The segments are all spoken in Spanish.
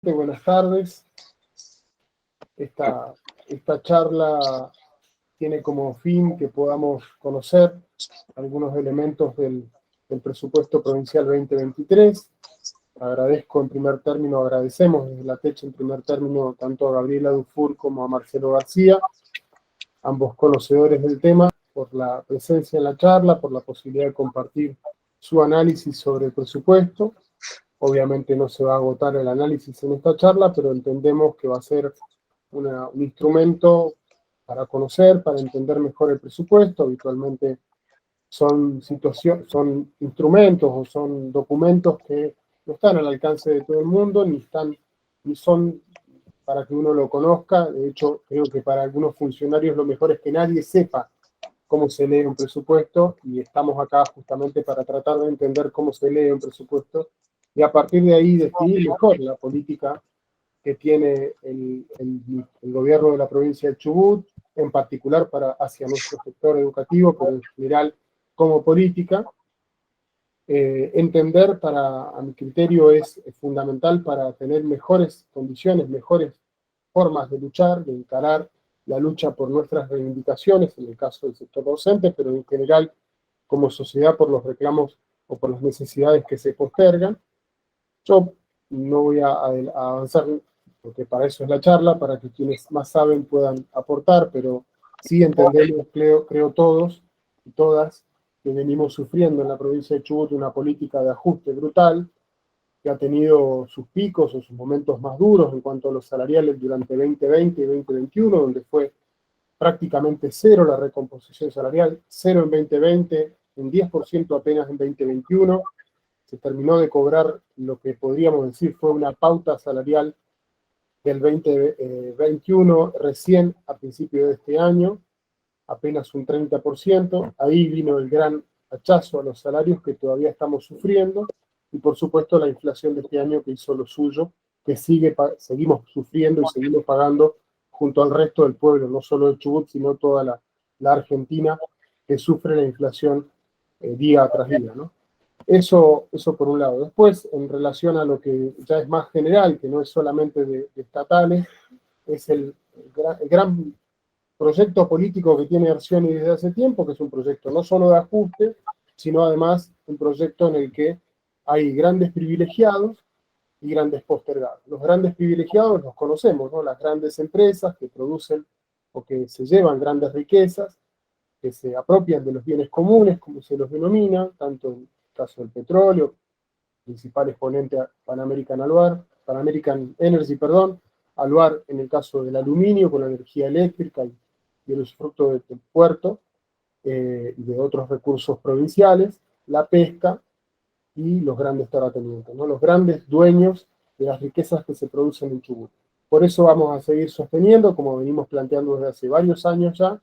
Buenas tardes. Esta charla tiene como fin que podamos conocer algunos elementos del presupuesto provincial 2023. Agradecemos desde la TECH en primer término tanto a Gabriela Dufour como a Marcelo García, ambos conocedores del tema, por la presencia en la charla, por la posibilidad de compartir su análisis sobre el presupuesto. Obviamente no se va a agotar el análisis en esta charla, pero entendemos que va a ser un instrumento para conocer, para entender mejor el presupuesto. Habitualmente son instrumentos o son documentos que no están al alcance de todo el mundo, ni son para que uno lo conozca. De hecho, creo que para algunos funcionarios lo mejor es que nadie sepa cómo se lee un presupuesto, y estamos acá justamente para tratar de entender cómo se lee un presupuesto y a partir de ahí definir mejor la política que tiene el gobierno de la provincia de Chubut, en particular hacia nuestro sector educativo, pero en general como política. Entender, a mi criterio, es fundamental para tener mejores condiciones, mejores formas de luchar, de encarar la lucha por nuestras reivindicaciones, en el caso del sector docente, pero en general como sociedad por los reclamos o por las necesidades que se postergan. Yo no voy a avanzar, porque para eso es la charla, para que quienes más saben puedan aportar, pero sí entendemos, creo todos y todas, que venimos sufriendo en la provincia de Chubut una política de ajuste brutal, que ha tenido sus picos o sus momentos más duros en cuanto a los salariales durante 2020 y 2021, donde fue prácticamente cero la recomposición salarial, cero en 2020, un 10% apenas en 2021, se terminó de cobrar lo que podríamos decir fue una pauta salarial del 2021 recién a principio de este año, apenas un 30%, ahí vino el gran hachazo a los salarios que todavía estamos sufriendo, y por supuesto la inflación de este año que hizo lo suyo, que seguimos sufriendo y seguimos pagando junto al resto del pueblo, no solo de Chubut, sino toda la Argentina, que sufre la inflación día tras día, ¿no? Eso por un lado. Después, en relación a lo que ya es más general, que no es solamente de estatales, es el gran proyecto político que tiene Arcioni desde hace tiempo, que es un proyecto no solo de ajuste, sino además un proyecto en el que hay grandes privilegiados y grandes postergados. Los grandes privilegiados los conocemos, ¿no? Las grandes empresas que producen o que se llevan grandes riquezas, que se apropian de los bienes comunes, como se los denomina, tanto en el caso del petróleo, principal exponente Pan American Energy, Aluar en el caso del aluminio, con la energía eléctrica y el usufructo del puerto, y de otros recursos provinciales, la pesca y los grandes terratenientes, ¿no? Los grandes dueños de las riquezas que se producen en Chubut. Por eso vamos a seguir sosteniendo, como venimos planteando desde hace varios años ya,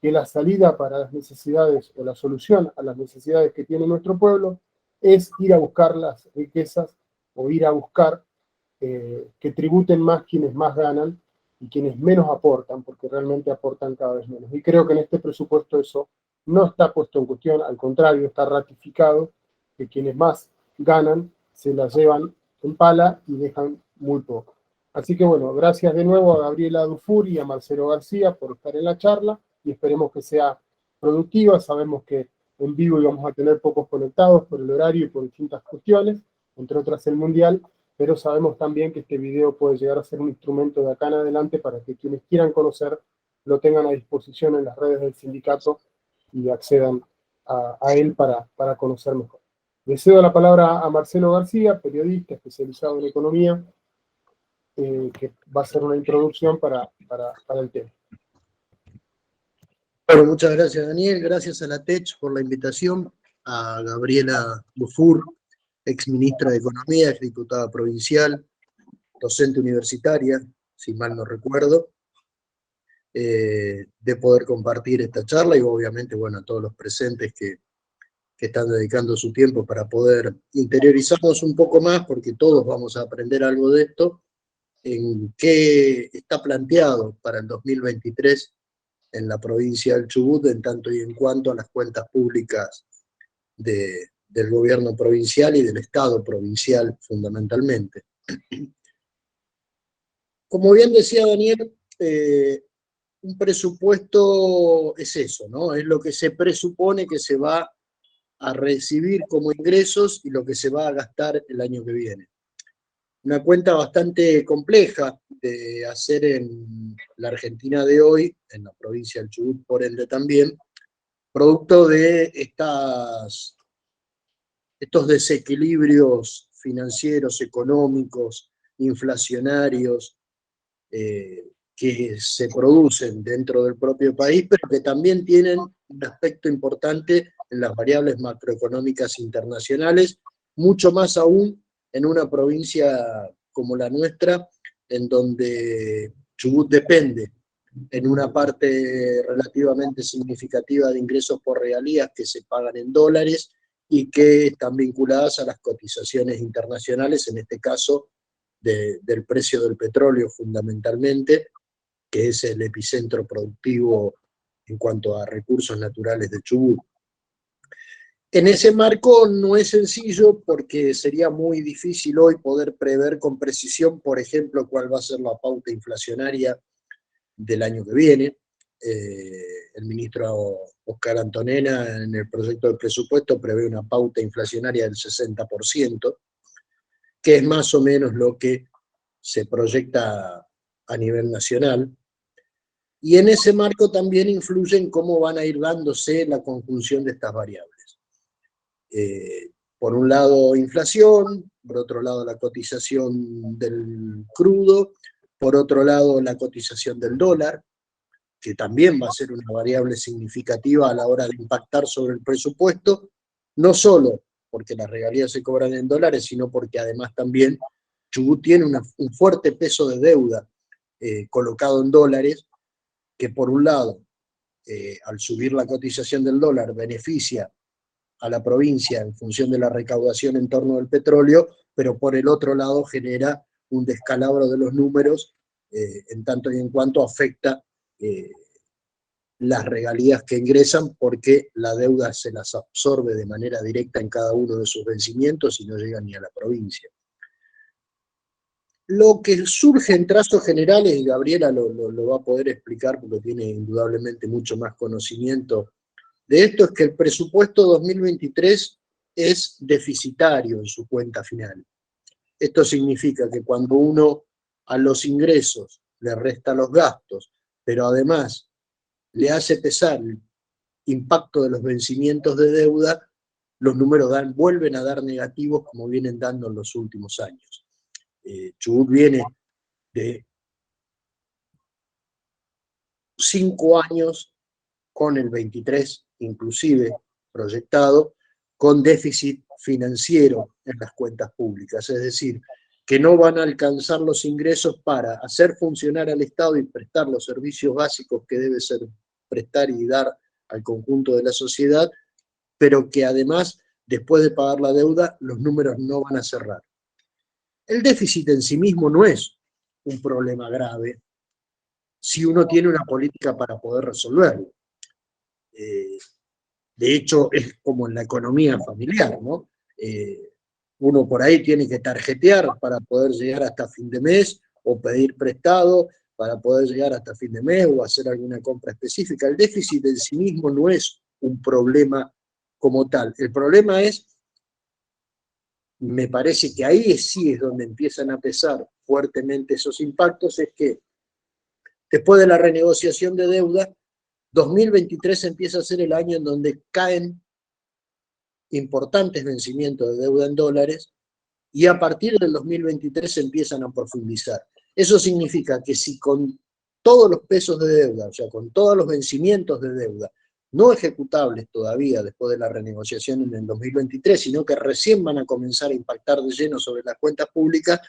que la salida para las necesidades o la solución a las necesidades que tiene nuestro pueblo es ir a buscar las riquezas o ir a buscar que tributen más quienes más ganan y quienes menos aportan, porque realmente aportan cada vez menos. Y creo que en este presupuesto eso no está puesto en cuestión, al contrario, está ratificado que quienes más ganan se las llevan en pala y dejan muy poco. Así que bueno, gracias de nuevo a Gabriela Dufour y a Marcelo García por estar en la charla, y esperemos que sea productiva. Sabemos que en vivo íbamos a tener pocos conectados por el horario y por distintas cuestiones, entre otras el Mundial, pero sabemos también que este video puede llegar a ser un instrumento de acá en adelante para que quienes quieran conocer lo tengan a disposición en las redes del sindicato y accedan a él para conocer mejor. Le cedo la palabra a Marcelo García, periodista especializado en economía, que va a hacer una introducción para el tema. Bueno, muchas gracias, Daniel. Gracias a la TECH por la invitación, a Gabriela Dufour, exministra de Economía, exdiputada provincial, docente universitaria, si mal no recuerdo, de poder compartir esta charla, y obviamente, bueno, a todos los presentes que están dedicando su tiempo para poder interiorizarnos un poco más, porque todos vamos a aprender algo de esto, en qué está planteado para el 2023 en la provincia del Chubut, en tanto y en cuanto a las cuentas públicas del gobierno provincial y del Estado provincial fundamentalmente. como bien decía Daniel, un presupuesto es eso, ¿no? Es lo que se presupone que se va a recibir como ingresos y lo que se va a gastar el año que viene. Una cuenta bastante compleja de hacer en la Argentina de hoy, en la provincia del Chubut por ende también, producto de estos desequilibrios financieros, económicos, inflacionarios, que se producen dentro del propio país, pero que también tienen un aspecto importante en las variables macroeconómicas internacionales, mucho más aún en una provincia como la nuestra, en donde Chubut depende en una parte relativamente significativa de ingresos por regalías que se pagan en dólares y que están vinculadas a las cotizaciones internacionales, en este caso del precio del petróleo fundamentalmente, que es el epicentro productivo en cuanto a recursos naturales de Chubut. En ese marco no es sencillo porque sería muy difícil hoy poder prever con precisión, por ejemplo, cuál va a ser la pauta inflacionaria del año que viene. El ministro Oscar Antonena en el proyecto de presupuesto prevé una pauta inflacionaria del 60%, que es más o menos lo que se proyecta a nivel nacional. Y en ese marco también influye en cómo van a ir dándose la conjunción de estas variables. Por un lado, inflación, por otro lado, la cotización del crudo, por otro lado, la cotización del dólar, que también va a ser una variable significativa a la hora de impactar sobre el presupuesto, no solo porque las regalías se cobran en dólares, sino porque además también Chubut tiene un fuerte peso de deuda colocado en dólares, que por un lado, al subir la cotización del dólar, beneficia a la provincia en función de la recaudación en torno del petróleo, pero por el otro lado genera un descalabro de los números en tanto y en cuanto afecta las regalías que ingresan, porque la deuda se las absorbe de manera directa en cada uno de sus vencimientos y no llega ni a la provincia. Lo que surge en trazos generales, y Gabriela lo va a poder explicar porque tiene indudablemente mucho más conocimiento de esto, es que el presupuesto 2023 es deficitario en su cuenta final. Esto significa que cuando uno a los ingresos le resta los gastos, pero además le hace pesar el impacto de los vencimientos de deuda, los números vuelven a dar negativos como vienen dando en los últimos años. Chubut viene de 5 años con el 23 inclusive proyectado, con déficit financiero en las cuentas públicas, es decir, que no van a alcanzar los ingresos para hacer funcionar al Estado y prestar los servicios básicos que debe ser prestar y dar al conjunto de la sociedad, pero que además, después de pagar la deuda, los números no van a cerrar. El déficit en sí mismo no es un problema grave si uno tiene una política para poder resolverlo. De hecho, es como en la economía familiar, ¿no? Uno por ahí tiene que tarjetear para poder llegar hasta fin de mes, o pedir prestado para poder llegar hasta fin de mes, o hacer alguna compra específica. El déficit en sí mismo no es un problema como tal. El problema es, me parece que ahí sí es donde empiezan a pesar fuertemente esos impactos, es que después de la renegociación de deuda, 2023 empieza a ser el año en donde caen importantes vencimientos de deuda en dólares, y a partir del 2023 se empiezan a profundizar. Eso significa que si con todos los pesos de deuda, o sea, con todos los vencimientos de deuda no ejecutables todavía después de la renegociación en el 2023, sino que recién van a comenzar a impactar de lleno sobre las cuentas públicas,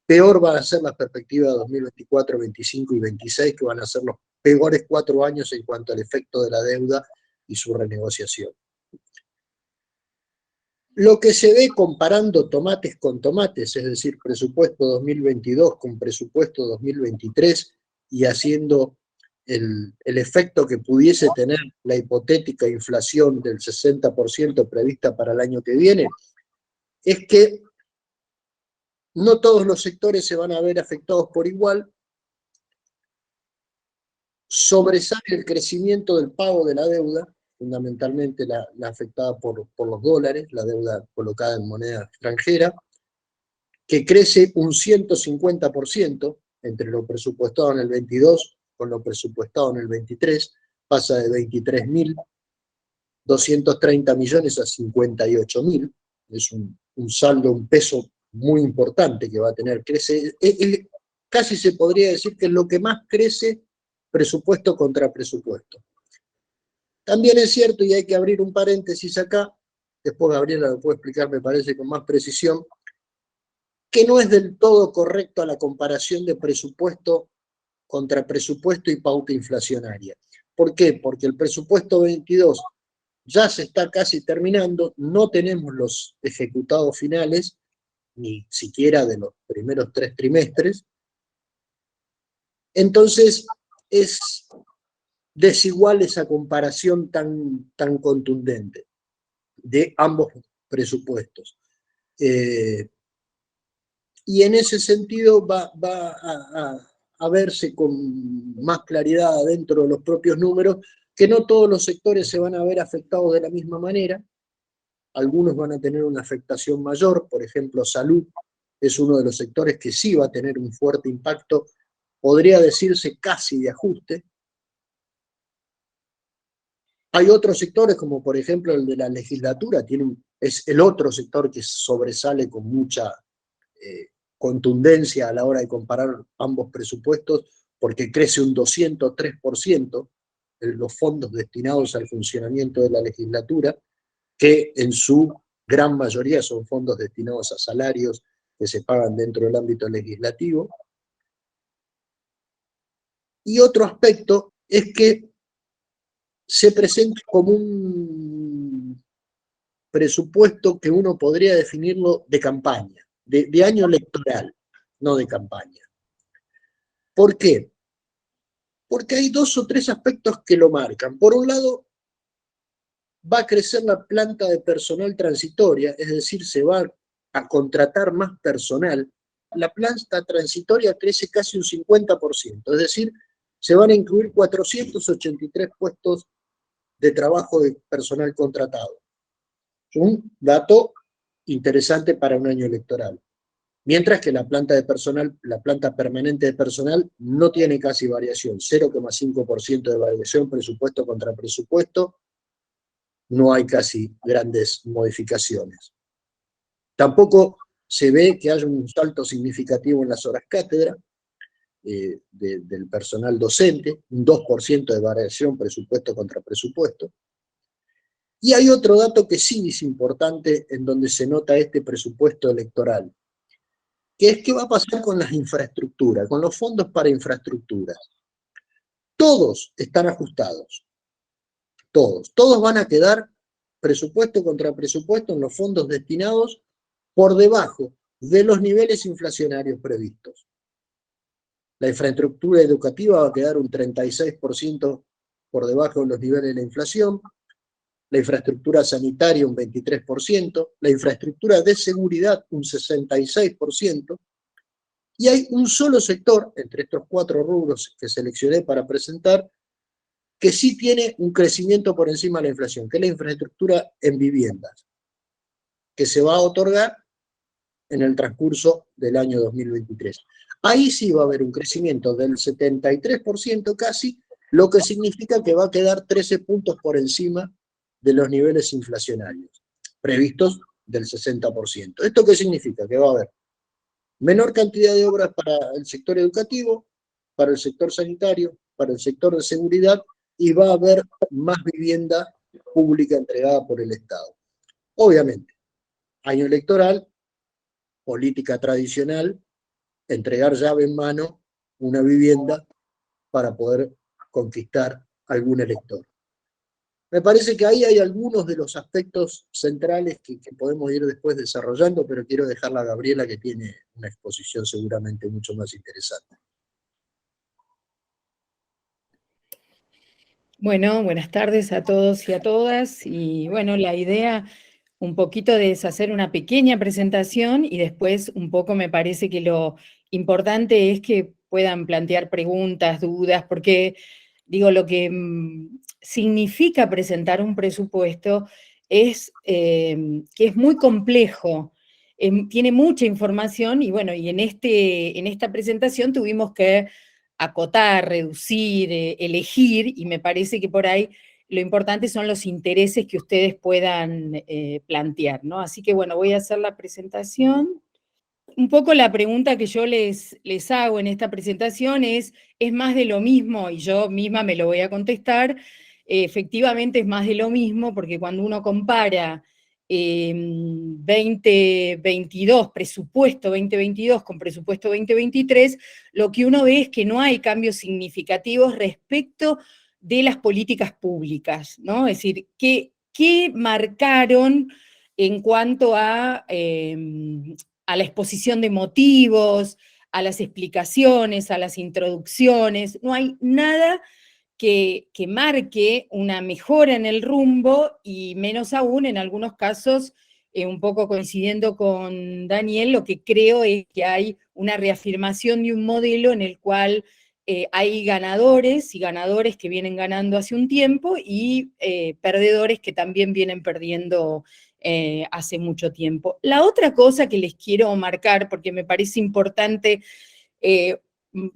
peor van a ser las perspectivas de 2024, 25 y 26, que van a ser los peores 4 años en cuanto al efecto de la deuda y su renegociación. Lo que se ve comparando tomates con tomates, es decir, presupuesto 2022 con presupuesto 2023, y haciendo el efecto que pudiese tener la hipotética inflación del 60% prevista para el año que viene, es que no todos los sectores se van a ver afectados por igual, sobresale el crecimiento del pago de la deuda, fundamentalmente la afectada por los dólares, la deuda colocada en moneda extranjera, que crece un 150% entre lo presupuestado en el 22 con lo presupuestado en el 23, pasa de 23.230 millones a 58.000, es un saldo, un peso muy importante que va a tener, crece, casi se podría decir que es lo que más crece presupuesto contra presupuesto. También es cierto, y hay que abrir un paréntesis acá, después Gabriela lo puede explicar, me parece, con más precisión, que no es del todo correcto la comparación de presupuesto contra presupuesto y pauta inflacionaria. ¿Por qué? Porque el presupuesto 22 ya se está casi terminando, no tenemos los ejecutados finales, ni siquiera de los primeros 3 trimestres, entonces es desigual esa comparación tan contundente de ambos presupuestos. Y en ese sentido va a verse con más claridad dentro de los propios números que no todos los sectores se van a ver afectados de la misma manera. Algunos van a tener una afectación mayor, por ejemplo, salud es uno de los sectores que sí va a tener un fuerte impacto, podría decirse casi de ajuste. Hay otros sectores, como por ejemplo el de la legislatura, es el otro sector que sobresale con mucha contundencia a la hora de comparar ambos presupuestos, porque crece un 203% en los fondos destinados al funcionamiento de la legislatura, que en su gran mayoría son fondos destinados a salarios que se pagan dentro del ámbito legislativo. Y otro aspecto es que se presenta como un presupuesto que uno podría definirlo de campaña, de año electoral, no de campaña. ¿Por qué? Porque hay 2 o 3 aspectos que lo marcan. Por un lado, va a crecer la planta de personal transitoria, es decir, se va a contratar más personal. La planta transitoria crece casi un 50%, es decir, se van a incluir 483 puestos de trabajo de personal contratado. Un dato interesante para un año electoral. Mientras que la planta permanente de personal no tiene casi variación, 0,5% de variación presupuesto contra presupuesto, no hay casi grandes modificaciones. Tampoco se ve que haya un salto significativo en las horas cátedra del personal docente, un 2% de variación presupuesto contra presupuesto. Y hay otro dato que sí es importante en donde se nota este presupuesto electoral, que es qué va a pasar con las infraestructuras, con los fondos para infraestructuras. Todos están ajustados, todos van a quedar presupuesto contra presupuesto en los fondos destinados por debajo de los niveles inflacionarios previstos. La infraestructura educativa va a quedar un 36% por debajo de los niveles de la inflación, la infraestructura sanitaria un 23%, la infraestructura de seguridad un 66%, y hay un solo sector, entre estos 4 rubros que seleccioné para presentar, que sí tiene un crecimiento por encima de la inflación, que es la infraestructura en viviendas, que se va a otorgar en el transcurso del año 2023. Ahí sí va a haber un crecimiento del 73% casi, lo que significa que va a quedar 13 puntos por encima de los niveles inflacionarios, previstos del 60%. ¿Esto qué significa? Que va a haber menor cantidad de obras para el sector educativo, para el sector sanitario, para el sector de seguridad, y va a haber más vivienda pública entregada por el Estado. Obviamente, año electoral, política tradicional, entregar llave en mano una vivienda para poder conquistar algún elector. Me parece que ahí hay algunos de los aspectos centrales que podemos ir después desarrollando, pero quiero dejarla a Gabriela, que tiene una exposición seguramente mucho más interesante. Bueno, buenas tardes a todos y a todas. Y bueno, la idea un poquito de es hacer una pequeña presentación y después un poco me parece que lo importante es que puedan plantear preguntas, dudas, porque digo, lo que significa presentar un presupuesto es que es muy complejo, tiene mucha información y bueno, y en esta presentación tuvimos que acotar, reducir, elegir, y me parece que por ahí lo importante son los intereses que ustedes puedan plantear, ¿no? Así que bueno, voy a hacer la presentación. Un poco la pregunta que yo les hago en esta presentación es más de lo mismo? Y yo misma me lo voy a contestar. Efectivamente es más de lo mismo, porque cuando uno compara 2022, presupuesto 2022 con presupuesto 2023, lo que uno ve es que no hay cambios significativos respecto de las políticas públicas, ¿no? Es decir, ¿qué marcaron en cuanto a la exposición de motivos, a las explicaciones, a las introducciones? No hay nada que marque una mejora en el rumbo, y menos aún en algunos casos, un poco coincidiendo con Daniel, lo que creo es que hay una reafirmación de un modelo en el cual hay ganadores y ganadores que vienen ganando hace un tiempo y perdedores que también vienen perdiendo hace mucho tiempo. La otra cosa que les quiero marcar, porque me parece importante,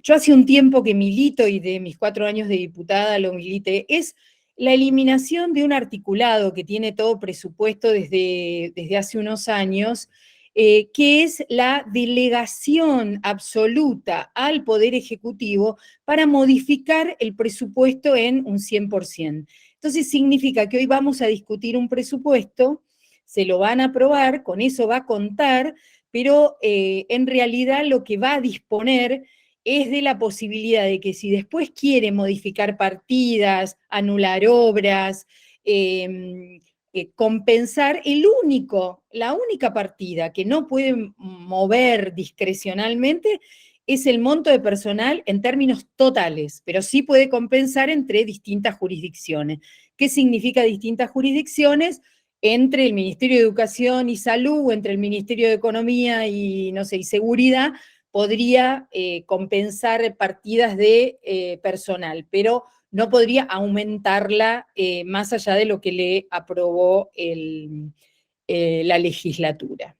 yo hace un tiempo que milito, y de mis 4 años de diputada lo milité, es la eliminación de un articulado que tiene todo presupuesto desde hace unos años, que es la delegación absoluta al Poder Ejecutivo para modificar el presupuesto en un 100%. Entonces significa que hoy vamos a discutir un presupuesto, se lo van a aprobar, con eso va a contar, pero en realidad lo que va a disponer es de la posibilidad de que si después quiere modificar partidas, anular obras, compensar, la única partida que no puede mover discrecionalmente es el monto de personal en términos totales, pero sí puede compensar entre distintas jurisdicciones. ¿Qué significa distintas jurisdicciones? Entre el Ministerio de Educación y Salud, o entre el Ministerio de Economía y, no sé, y Seguridad, podría compensar partidas de personal, pero no podría aumentarla más allá de lo que le aprobó la legislatura.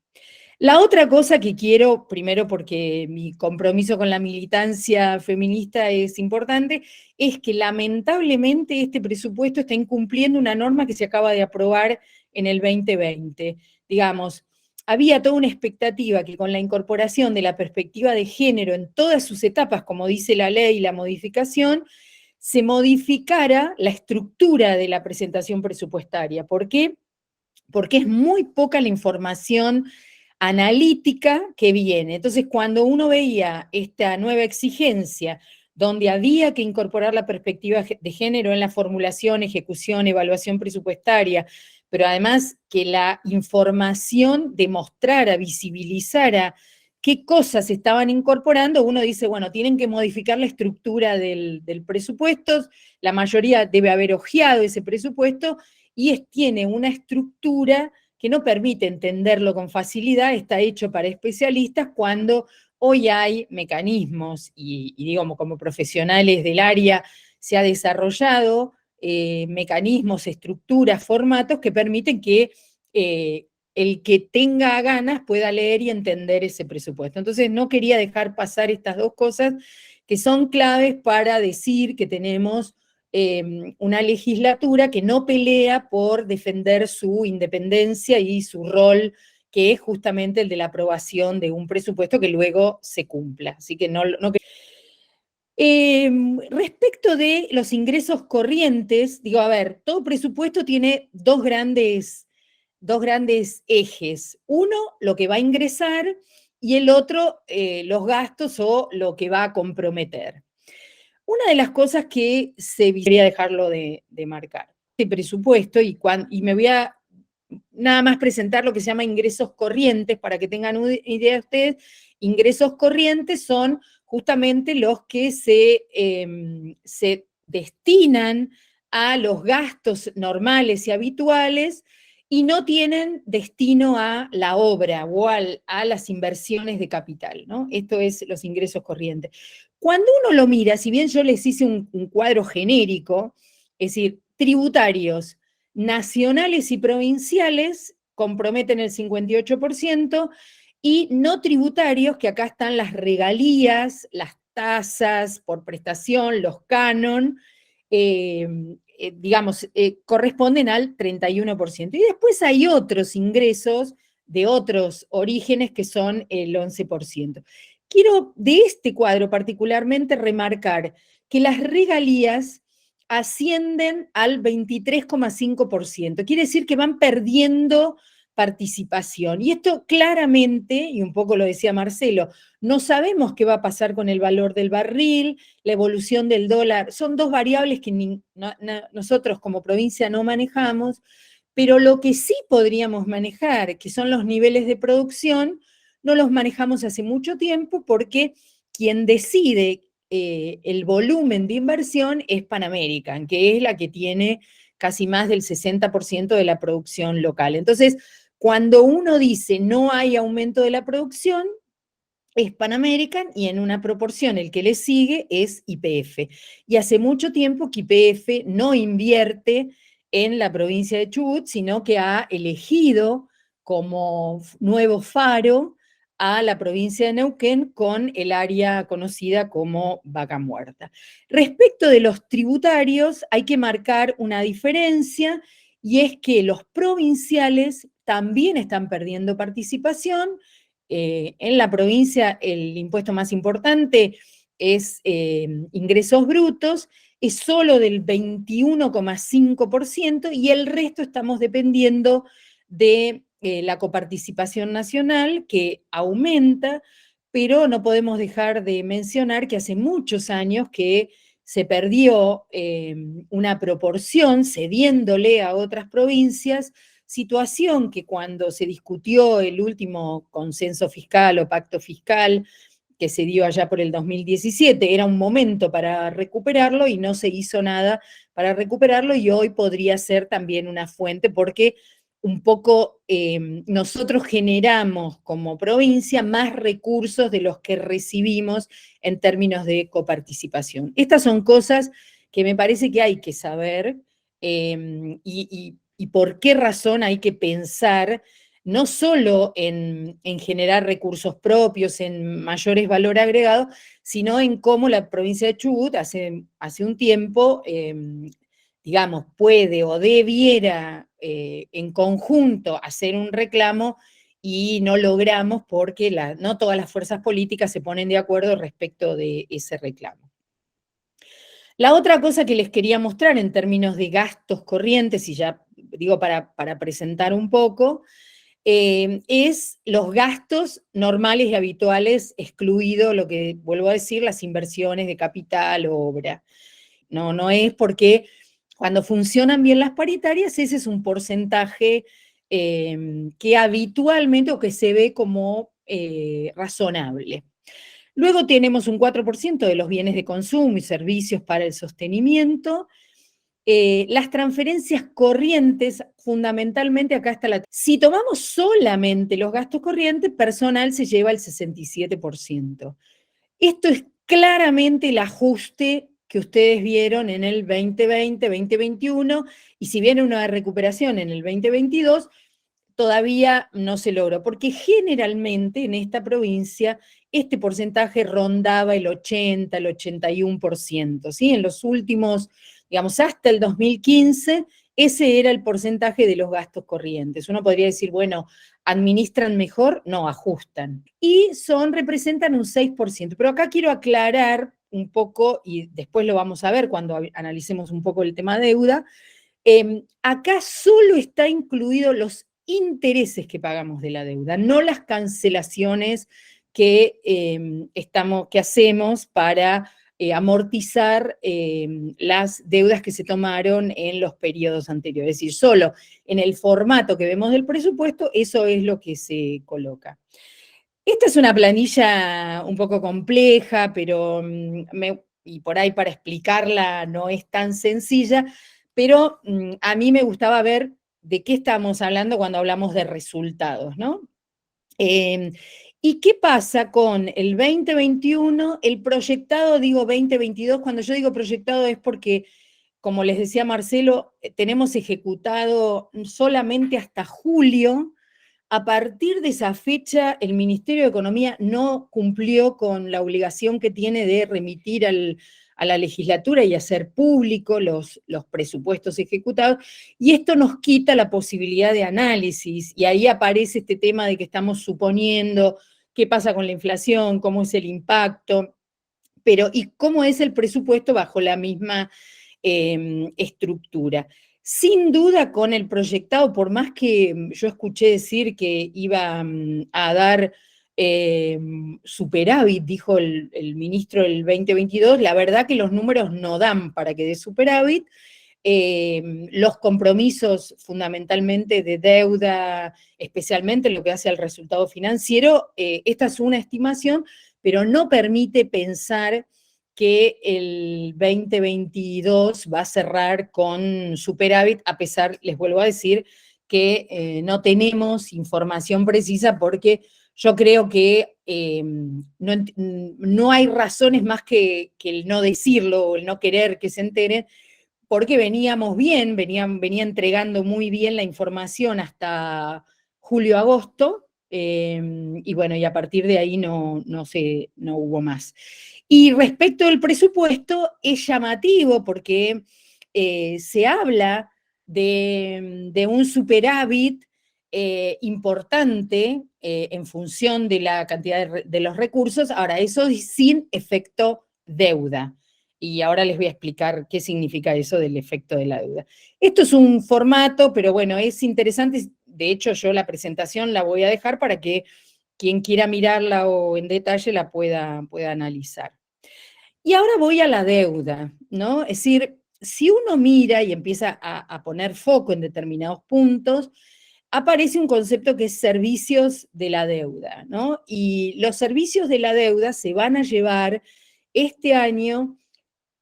La otra cosa que quiero, primero porque mi compromiso con la militancia feminista es importante, es que lamentablemente este presupuesto está incumpliendo una norma que se acaba de aprobar en el 2020. Digamos, había toda una expectativa que con la incorporación de la perspectiva de género en todas sus etapas, como dice la ley y la modificación, se modificara la estructura de la presentación presupuestaria. ¿Por qué? Porque es muy poca la información analítica que viene. Entonces, cuando uno veía esta nueva exigencia, donde había que incorporar la perspectiva de género en la formulación, ejecución, evaluación presupuestaria, pero además que la información demostrara, visibilizara qué cosas estaban incorporando, uno dice, bueno, tienen que modificar la estructura del presupuesto, la mayoría debe haber hojeado ese presupuesto, y tiene una estructura que no permite entenderlo con facilidad, está hecho para especialistas, cuando hoy hay mecanismos, y digamos, como profesionales del área se ha desarrollado mecanismos, estructuras, formatos que permiten que el que tenga ganas pueda leer y entender ese presupuesto. Entonces no quería dejar pasar estas dos cosas que son claves para decir que tenemos una legislatura que no pelea por defender su independencia y su rol, que es justamente el de la aprobación de un presupuesto que luego se cumpla. Así que respecto de los ingresos corrientes, digo, a ver, todo presupuesto tiene dos grandes ejes. Uno, lo que va a ingresar, y el otro, los gastos o lo que va a comprometer. Una de las cosas que quería dejarlo de marcar, este presupuesto, y me voy a nada más presentar lo que se llama ingresos corrientes, para que tengan una idea ustedes. Ingresos corrientes son justamente los que se destinan a los gastos normales y habituales, y no tienen destino a la obra o a las inversiones de capital, ¿no? Esto es los ingresos corrientes. Cuando uno lo mira, si bien yo les hice un cuadro genérico, es decir, tributarios nacionales y provinciales comprometen el 58%, y no tributarios, que acá están las regalías, las tasas por prestación, los canon, corresponden al 31%. Y después hay otros ingresos de otros orígenes que son el 11%. Quiero de este cuadro particularmente remarcar que las regalías ascienden al 23,5%. Quiere decir que van perdiendo participación. Y esto claramente, y un poco lo decía Marcelo, no sabemos qué va a pasar con el valor del barril, la evolución del dólar. Son dos variables que nosotros como provincia no manejamos, pero lo que sí podríamos manejar, que son los niveles de producción, no los manejamos hace mucho tiempo porque quien decide el volumen de inversión es Pan American, que es la que tiene casi más del 60% de la producción local. Entonces, cuando uno dice no hay aumento de la producción, es Pan American, y en una proporción el que le sigue es YPF. Y hace mucho tiempo que YPF no invierte en la provincia de Chubut, sino que ha elegido como nuevo faro a la provincia de Neuquén con el área conocida como Vaca Muerta. Respecto de los tributarios, hay que marcar una diferencia, y es que los provinciales también están perdiendo participación. En la provincia el impuesto más importante es ingresos brutos, es solo del 21,5%, y el resto estamos dependiendo de la coparticipación nacional, que aumenta, pero no podemos dejar de mencionar que hace muchos años que se perdió una proporción cediéndole a otras provincias, situación que cuando se discutió el último consenso fiscal o pacto fiscal que se dio allá por el 2017, era un momento para recuperarlo y no se hizo nada para recuperarlo, y hoy podría ser también una fuente porque un poco nosotros generamos como provincia más recursos de los que recibimos en términos de coparticipación. Estas son cosas que me parece que hay que saber, y por qué razón hay que pensar no solo en generar recursos propios, en mayores valor agregado, sino en cómo la provincia de Chubut hace un tiempo, digamos, puede o debiera en conjunto hacer un reclamo, y no logramos porque no todas las fuerzas políticas se ponen de acuerdo respecto de ese reclamo. La otra cosa que les quería mostrar en términos de gastos corrientes, y ya digo para presentar un poco, es los gastos normales y habituales, excluido lo que, vuelvo a decir, las inversiones de capital o obra. No es porque cuando funcionan bien las paritarias, ese es un porcentaje que habitualmente o que se ve como razonable. Luego tenemos un 4% de los bienes de consumo y servicios para el sostenimiento. Las transferencias corrientes, fundamentalmente acá está Si tomamos solamente los gastos corrientes, personal se lleva el 67%. Esto es claramente el ajuste que ustedes vieron en el 2020, 2021, y si viene una recuperación en el 2022, todavía no se logró, porque generalmente en esta provincia este porcentaje rondaba el 80, el 81%, ¿sí? En los últimos, digamos, hasta el 2015, ese era el porcentaje de los gastos corrientes. Uno podría decir, bueno, ¿administran mejor? No, ajustan. Y representan un 6%. Pero acá quiero aclarar un poco, y después lo vamos a ver cuando analicemos un poco el tema deuda, acá solo está incluido los intereses que pagamos de la deuda, no las cancelaciones que hacemos para amortizar las deudas que se tomaron en los periodos anteriores. Es decir, solo en el formato que vemos del presupuesto, eso es lo que se coloca. Esta es una planilla un poco compleja, pero y por ahí para explicarla no es tan sencilla, pero a mí me gustaba ver de qué estamos hablando cuando hablamos de resultados, ¿no? ¿Y qué pasa con el 2021? El proyectado, digo 2022, cuando yo digo proyectado es porque, como les decía Marcelo, tenemos ejecutado solamente hasta julio. A partir de esa fecha, el Ministerio de Economía no cumplió con la obligación que tiene de remitir a la legislatura y hacer público los presupuestos ejecutados, y esto nos quita la posibilidad de análisis, y ahí aparece este tema de que estamos suponiendo qué pasa con la inflación, cómo es el impacto, pero y cómo es el presupuesto bajo la misma estructura. Sin duda con el proyectado, por más que yo escuché decir que iba a dar superávit, dijo el ministro del 2022, la verdad que los números no dan para que dé superávit. Los compromisos fundamentalmente de deuda, especialmente en lo que hace al resultado financiero, esta es una estimación, pero no permite pensar que el 2022 va a cerrar con superávit, a pesar, les vuelvo a decir, que no tenemos información precisa porque yo creo que no hay razones más que el no decirlo o el no querer que se enteren, porque veníamos bien, venía entregando muy bien la información hasta julio-agosto, y bueno, y a partir de ahí no hubo más. Y respecto del presupuesto, es llamativo porque se habla de un superávit importante en función de la cantidad de los recursos. Ahora, eso es sin efecto deuda. Y ahora les voy a explicar qué significa eso del efecto de la deuda. Esto es un formato, pero bueno, es interesante. De hecho, yo la presentación la voy a dejar para que quien quiera mirarla o en detalle la pueda analizar. Y ahora voy a la deuda, ¿no? Es decir, si uno mira y empieza a poner foco en determinados puntos, aparece un concepto que es servicios de la deuda, ¿no? Y los servicios de la deuda se van a llevar este año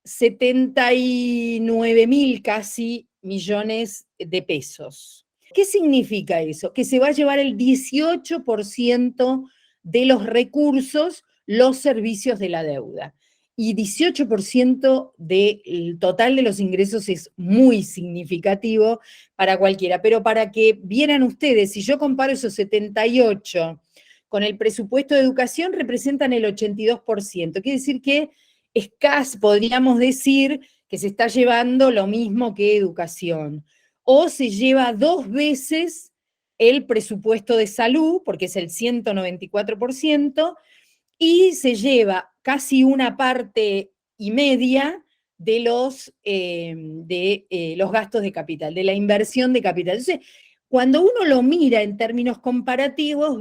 79.000 casi millones de pesos. ¿Qué significa eso? Que se va a llevar el 18% de los recursos, los servicios de la deuda. Y 18% del total de los ingresos es muy significativo para cualquiera. Pero para que vieran ustedes, si yo comparo esos 78 con el presupuesto de educación, representan el 82%. Quiere decir que podríamos decir que se está llevando lo mismo que educación, o se lleva 2 veces el presupuesto de salud, porque es el 194%, y se lleva casi una parte y media de los gastos de capital, de la inversión de capital. Entonces, cuando uno lo mira en términos comparativos,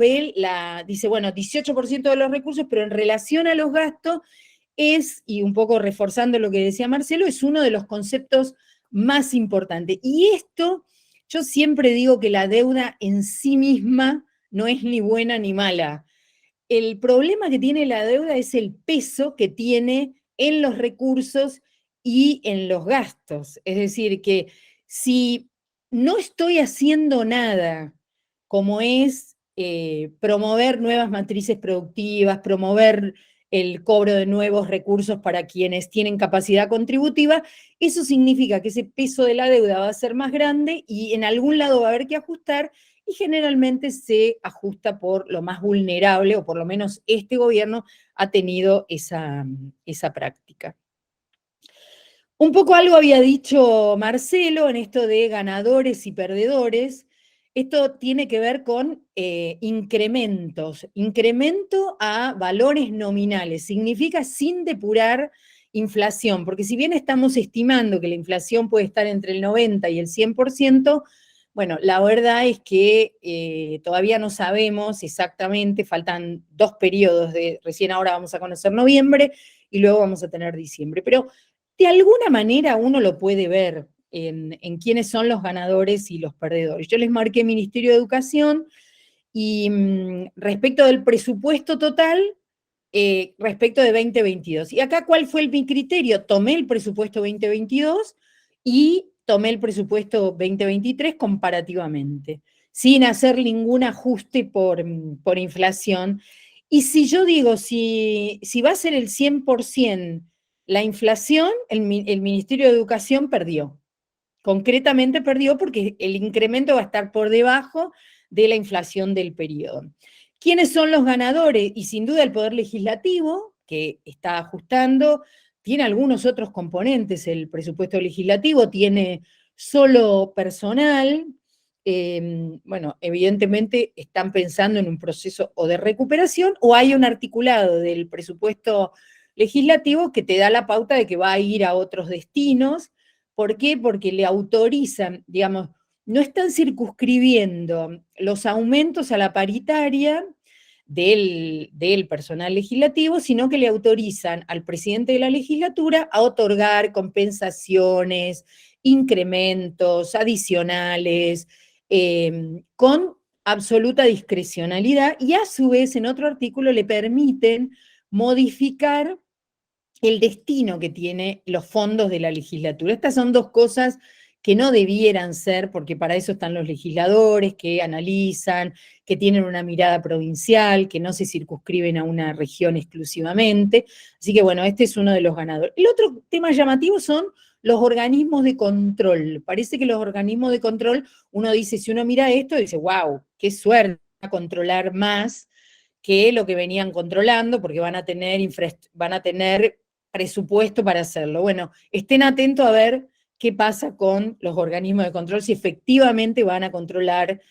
dice, bueno, 18% de los recursos, pero en relación a los gastos, y un poco reforzando lo que decía Marcelo, es uno de los conceptos más importantes. Y esto, yo siempre digo que la deuda en sí misma no es ni buena ni mala. El problema que tiene la deuda es el peso que tiene en los recursos y en los gastos. Es decir, que si no estoy haciendo nada, como es promover nuevas matrices productivas, promover el cobro de nuevos recursos para quienes tienen capacidad contributiva, eso significa que ese peso de la deuda va a ser más grande y en algún lado va a haber que ajustar, y generalmente se ajusta por lo más vulnerable, o por lo menos este gobierno ha tenido esa práctica. Un poco algo había dicho Marcelo en esto de ganadores y perdedores. Esto tiene que ver con incrementos. Incremento a valores nominales. Significa sin depurar inflación, porque si bien estamos estimando que la inflación puede estar entre el 90 y el 100%, bueno, la verdad es que todavía no sabemos exactamente, faltan 2 periodos, recién ahora vamos a conocer noviembre y luego vamos a tener diciembre, pero de alguna manera uno lo puede ver en quiénes son los ganadores y los perdedores. Yo les marqué Ministerio de Educación y respecto del presupuesto total, respecto de 2022. Y acá, ¿cuál fue mi criterio? Tomé el presupuesto 2022 y tomé el presupuesto 2023 comparativamente, sin hacer ningún ajuste por inflación. Y si yo digo, si va a ser el 100% la inflación, el Ministerio de Educación perdió. Concretamente perdió porque el incremento va a estar por debajo de la inflación del periodo. ¿Quiénes son los ganadores? Y sin duda el Poder Legislativo, que está ajustando, tiene algunos otros componentes. El presupuesto legislativo tiene solo personal. Bueno, evidentemente están pensando en un proceso o de recuperación o hay un articulado del presupuesto legislativo que te da la pauta de que va a ir a otros destinos. ¿Por qué? Porque le autorizan, digamos, no están circunscribiendo los aumentos a la paritaria del personal legislativo, sino que le autorizan al presidente de la legislatura a otorgar compensaciones, incrementos adicionales, con absoluta discrecionalidad, y a su vez en otro artículo le permiten modificar el destino que tiene los fondos de la legislatura. Estas son dos cosas que no debieran ser, porque para eso están los legisladores que analizan, que tienen una mirada provincial, que no se circunscriben a una región exclusivamente. Así que bueno, este es uno de los ganadores. El otro tema llamativo son los organismos de control. Parece que los organismos de control, uno dice, si uno mira esto, dice, wow, qué suerte a controlar más que lo que venían controlando, porque van a tener presupuesto para hacerlo. Bueno, estén atentos a ver qué pasa con los organismos de control, si efectivamente van a controlar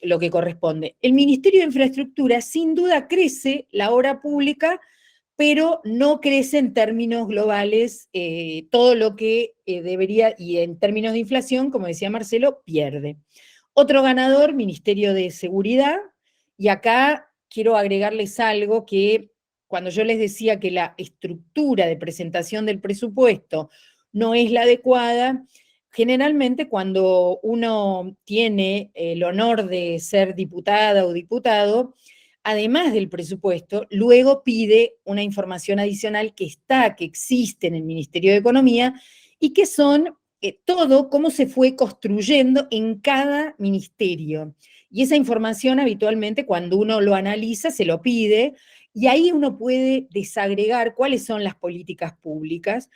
lo que corresponde. El Ministerio de Infraestructura sin duda crece la obra pública, pero no crece en términos globales todo lo que debería, y en términos de inflación, como decía Marcelo, pierde. Otro ganador, Ministerio de Seguridad, y acá quiero agregarles algo que cuando yo les decía que la estructura de presentación del presupuesto no es la adecuada, generalmente cuando uno tiene el honor de ser diputada o diputado, además del presupuesto, luego pide una información adicional que existe en el Ministerio de Economía y que son todo cómo se fue construyendo en cada ministerio. Y esa información habitualmente cuando uno lo analiza se lo pide y ahí uno puede desagregar cuáles son las políticas públicas.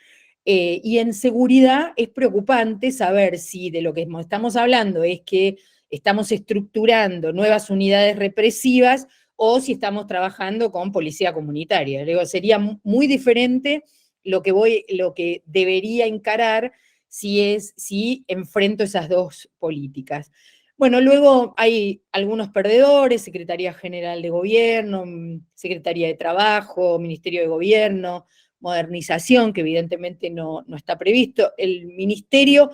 Y en seguridad es preocupante saber si de lo que estamos hablando es que estamos estructurando nuevas unidades represivas o si estamos trabajando con policía comunitaria. Digo, sería muy diferente lo que debería encarar si enfrento esas dos políticas. Bueno, luego hay algunos perdedores, Secretaría General de Gobierno, Secretaría de Trabajo, Ministerio de Gobierno, Modernización, que evidentemente no está previsto. El ministerio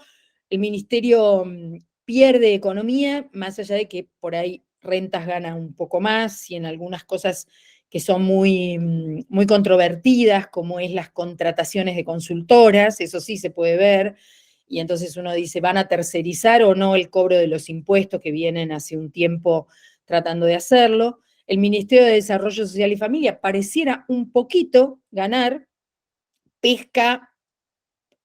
pierde economía, más allá de que por ahí rentas gana un poco más y en algunas cosas que son muy, muy controvertidas, como es las contrataciones de consultoras, eso sí se puede ver, y entonces uno dice, ¿van a tercerizar o no el cobro de los impuestos que vienen hace un tiempo tratando de hacerlo? El Ministerio de Desarrollo Social y Familia pareciera un poquito ganar, pesca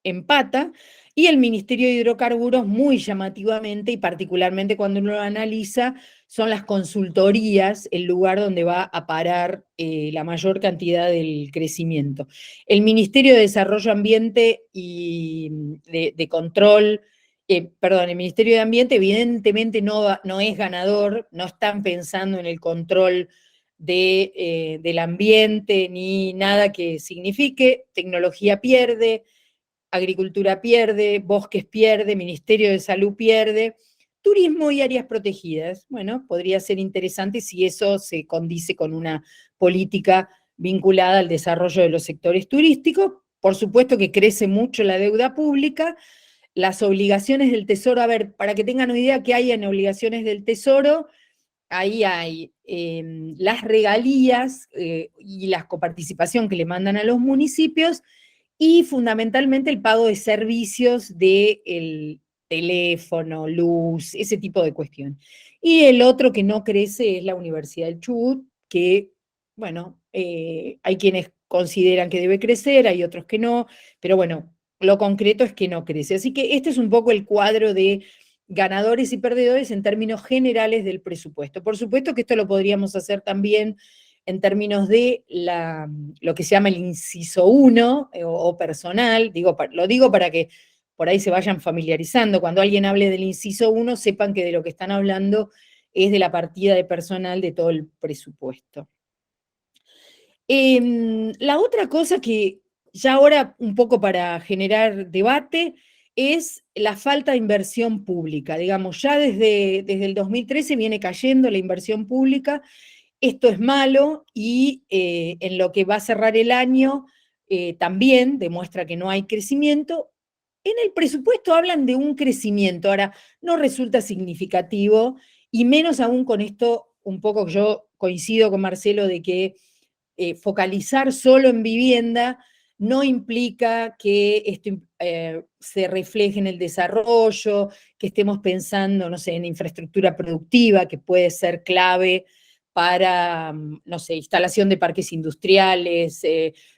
empata, y el Ministerio de Hidrocarburos muy llamativamente, y particularmente cuando uno lo analiza, son las consultorías el lugar donde va a parar la mayor cantidad del crecimiento. El Ministerio de Desarrollo Ambiente y de Control, el Ministerio de Ambiente evidentemente no es ganador, no están pensando en el control del ambiente ni nada que signifique, tecnología pierde, Agricultura pierde, Bosques pierde, Ministerio de Salud pierde, Turismo y áreas protegidas. Bueno, podría ser interesante si eso se condice con una política vinculada al desarrollo de los sectores turísticos. Por supuesto que crece mucho la deuda pública, las obligaciones del Tesoro. A ver, para que tengan una idea qué hay en obligaciones del Tesoro, ahí hay las regalías y la coparticipación que le mandan a los municipios, y fundamentalmente el pago de servicios del teléfono, luz, ese tipo de cuestión. Y el otro que no crece es la Universidad del Chubut, que, bueno, hay quienes consideran que debe crecer, hay otros que no, pero bueno, lo concreto es que no crece. Así que este es un poco el cuadro de ganadores y perdedores en términos generales del presupuesto. Por supuesto que esto lo podríamos hacer también en términos de lo que se llama el inciso 1 o personal, lo digo para que por ahí se vayan familiarizando. Cuando alguien hable del inciso 1, sepan que de lo que están hablando es de la partida de personal de todo el presupuesto. La otra cosa que ya ahora, un poco para generar debate, es la falta de inversión pública. Digamos, ya desde el 2013 viene cayendo la inversión pública. Esto es malo y en lo que va a cerrar el año también demuestra que no hay crecimiento. En el presupuesto hablan de un crecimiento, ahora no resulta significativo y menos aún con esto, un poco yo coincido con Marcelo de que focalizar solo en vivienda no implica que esto se refleje en el desarrollo, que estemos pensando, no sé, en infraestructura productiva, que puede ser clave para, no sé, instalación de parques industriales,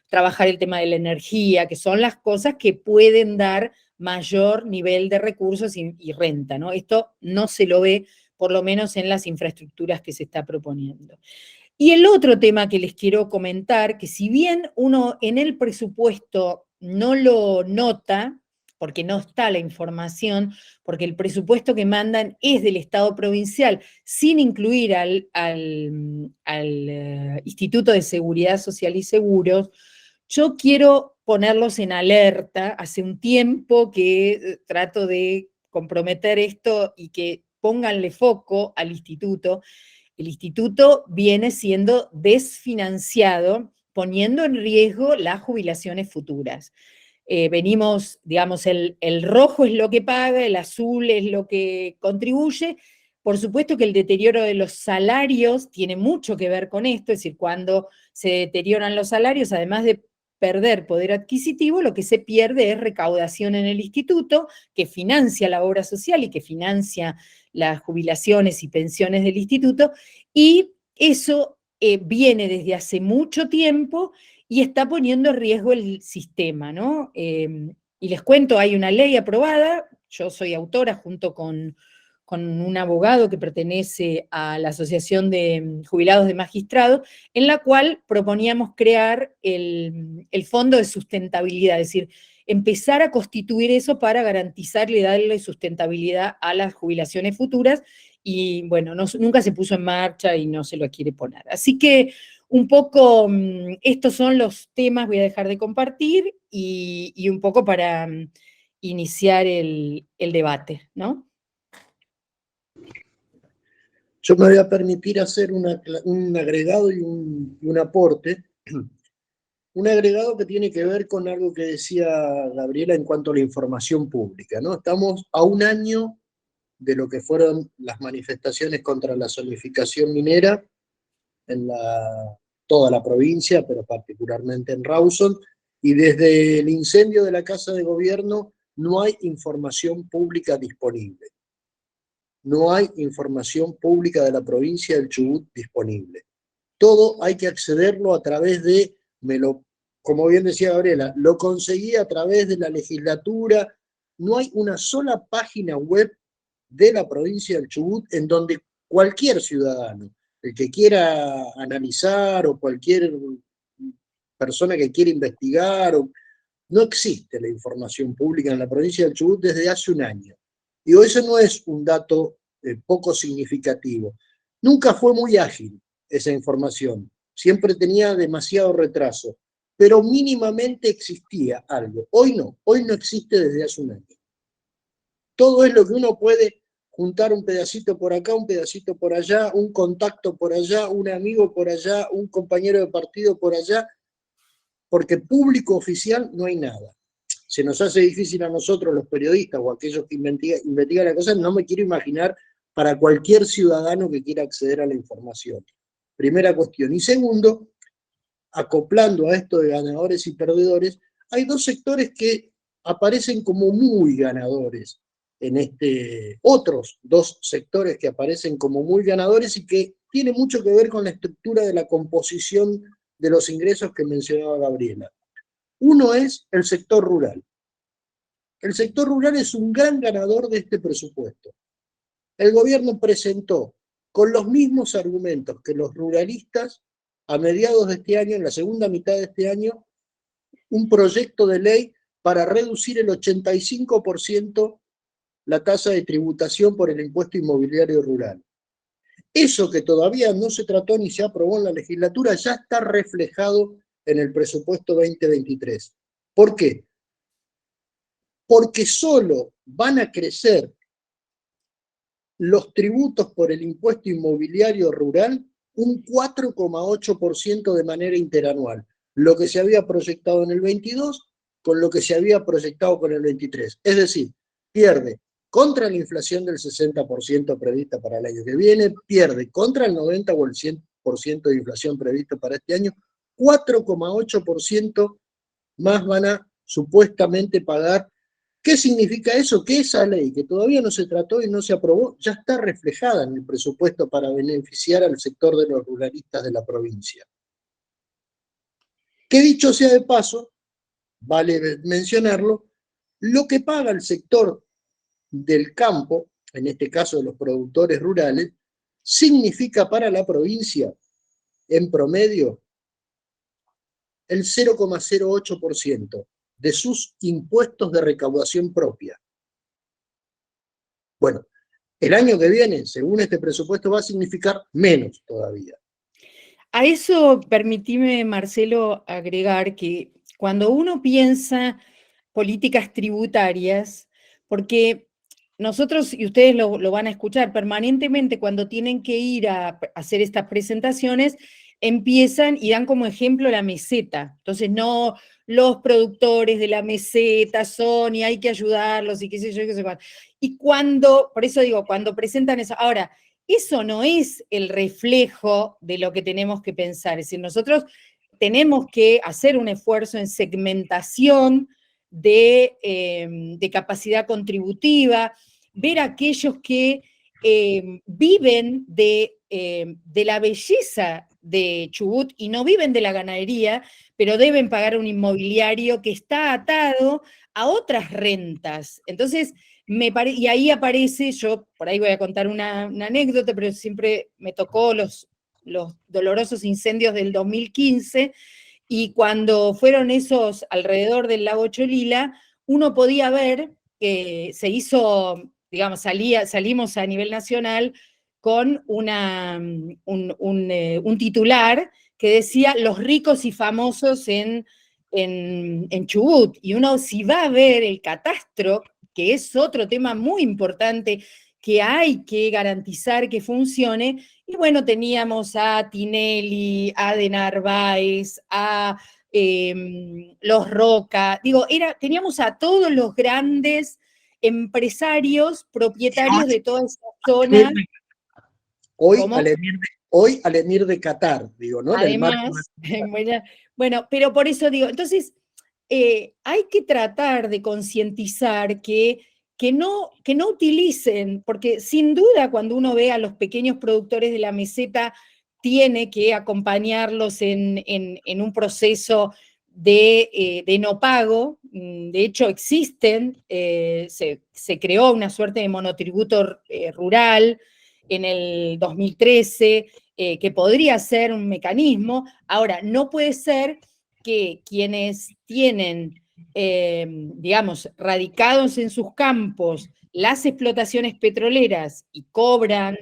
trabajar el tema de la energía, que son las cosas que pueden dar mayor nivel de recursos y renta, ¿no? Esto no se lo ve, por lo menos en las infraestructuras que se está proponiendo. Y el otro tema que les quiero comentar, que si bien uno en el presupuesto no lo nota, porque no está la información, porque el presupuesto que mandan es del Estado provincial, sin incluir al Instituto de Seguridad Social y Seguros, yo quiero ponerlos en alerta. Hace un tiempo que trato de comprometer esto y que pónganle foco al instituto. El instituto viene siendo desfinanciado, poniendo en riesgo las jubilaciones futuras. Venimos, digamos, el rojo es lo que paga, el azul es lo que contribuye. Por supuesto que el deterioro de los salarios tiene mucho que ver con esto, es decir, cuando se deterioran los salarios, además de perder poder adquisitivo, lo que se pierde es recaudación en el instituto, que financia la obra social y que financia las jubilaciones y pensiones del instituto, y eso viene desde hace mucho tiempo y está poniendo en riesgo el sistema, ¿no? Y les cuento, hay una ley aprobada, yo soy autora junto con un abogado que pertenece a la Asociación de Jubilados de Magistrados, en la cual proponíamos crear el Fondo de Sustentabilidad, es decir, empezar a constituir eso para garantizarle y darle sustentabilidad a las jubilaciones futuras, y bueno, nunca se puso en marcha y no se lo quiere poner. Así que un poco estos son los temas, voy a dejar de compartir, y un poco para iniciar el debate, ¿no? Yo me voy a permitir hacer un agregado y un aporte. Un agregado que tiene que ver con algo que decía Gabriela en cuanto a la información pública, ¿no? Estamos a un año de lo que fueron las manifestaciones contra la zonificación minera en toda la provincia, pero particularmente en Rawson, y desde el incendio de la Casa de Gobierno no hay información pública disponible. No hay información pública de la provincia del Chubut disponible. Todo hay que accederlo a través de, como bien decía Gabriela, lo conseguí a través de la legislatura. No hay una sola página web de la provincia del Chubut en donde cualquier ciudadano, el que quiera analizar o cualquier persona que quiera investigar, no existe la información pública en la provincia del Chubut desde hace un año. Y eso no es un dato poco significativo. Nunca fue muy ágil esa información, siempre tenía demasiado retraso, pero mínimamente existía algo. Hoy no existe desde hace un año. Todo es lo que uno puede juntar, un pedacito por acá, un pedacito por allá, un contacto por allá, un amigo por allá, un compañero de partido por allá, porque público oficial no hay nada. Se nos hace difícil a nosotros los periodistas o aquellos que investigan las cosas, no me quiero imaginar para cualquier ciudadano que quiera acceder a la información. Primera cuestión. Y segundo, acoplando a esto de ganadores y perdedores, hay dos sectores que aparecen como muy ganadores otros dos sectores que aparecen como muy ganadores y que tiene mucho que ver con la estructura de la composición de los ingresos que mencionaba Gabriela. Uno es el sector rural. El sector rural es un gran ganador de este presupuesto. El gobierno presentó con los mismos argumentos que los ruralistas a mediados de este año, en la segunda mitad de este año, un proyecto de ley para reducir el 85% la tasa de tributación por el impuesto inmobiliario rural. Eso que todavía no se trató ni se aprobó en la legislatura ya está reflejado en el presupuesto 2023. ¿Por qué? Porque solo van a crecer los tributos por el impuesto inmobiliario rural un 4,8% de manera interanual, lo que se había proyectado en el 22 con lo que se había proyectado con el 23. Es decir, pierde contra la inflación del 60% prevista para el año que viene, pierde contra el 90 o el 100% de inflación prevista para este año, 4,8% más van a supuestamente pagar. ¿Qué significa eso? Que esa ley, que todavía no se trató y no se aprobó, ya está reflejada en el presupuesto para beneficiar al sector de los ruralistas de la provincia. Que dicho sea de paso, vale mencionarlo, lo que paga el sector del campo, en este caso de los productores rurales, significa para la provincia, en promedio, el 0,08% de sus impuestos de recaudación propia. Bueno, el año que viene, según este presupuesto, va a significar menos todavía. A eso permitime, Marcelo, agregar que cuando uno piensa políticas tributarias, porque nosotros, y ustedes lo van a escuchar permanentemente cuando tienen que ir a hacer estas presentaciones, empiezan y dan como ejemplo la meseta. Entonces, no, los productores de la meseta son y hay que ayudarlos y qué sé yo, qué sé cuál. Y cuando, por eso digo, cuando presentan eso, ahora, eso no es el reflejo de lo que tenemos que pensar. Es decir, nosotros tenemos que hacer un esfuerzo en segmentación de capacidad contributiva, ver a aquellos que viven de la belleza de Chubut y no viven de la ganadería, pero deben pagar un inmobiliario que está atado a otras rentas. Entonces, y ahí aparece, yo por ahí voy a contar una anécdota, pero siempre me tocó los dolorosos incendios del 2015, y cuando fueron esos alrededor del lago Cholila, uno podía ver que se hizo, digamos, salimos a nivel nacional con un titular que decía los ricos y famosos en Chubut. Y uno, si va a ver el catastro, que es otro tema muy importante que hay que garantizar que funcione, y bueno, teníamos a Tinelli, a De Narváez, a los Roca, digo, teníamos a todos los grandes empresarios propietarios de toda esa zona. Hoy al emir de Qatar, digo, ¿no? Además, bueno, pero por eso digo, entonces, hay que tratar de concientizar que no utilicen, porque sin duda cuando uno ve a los pequeños productores de la meseta, tiene que acompañarlos en un proceso de no pago. De hecho, existen, se creó una suerte de monotributo rural en el 2013, que podría ser un mecanismo. Ahora, no puede ser que quienes tienen, digamos, radicados en sus campos las explotaciones petroleras y cobran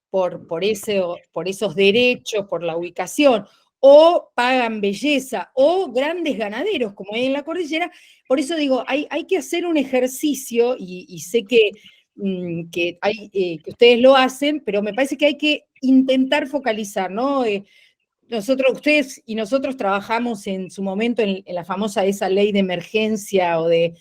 por esos derechos, por la ubicación, o pagan belleza, o grandes ganaderos, como hay en la cordillera. Por eso digo, hay que hacer un ejercicio, y sé que ustedes lo hacen, pero me parece que hay que intentar focalizar, ¿no? Ustedes y nosotros trabajamos en su momento en la famosa esa ley de emergencia o de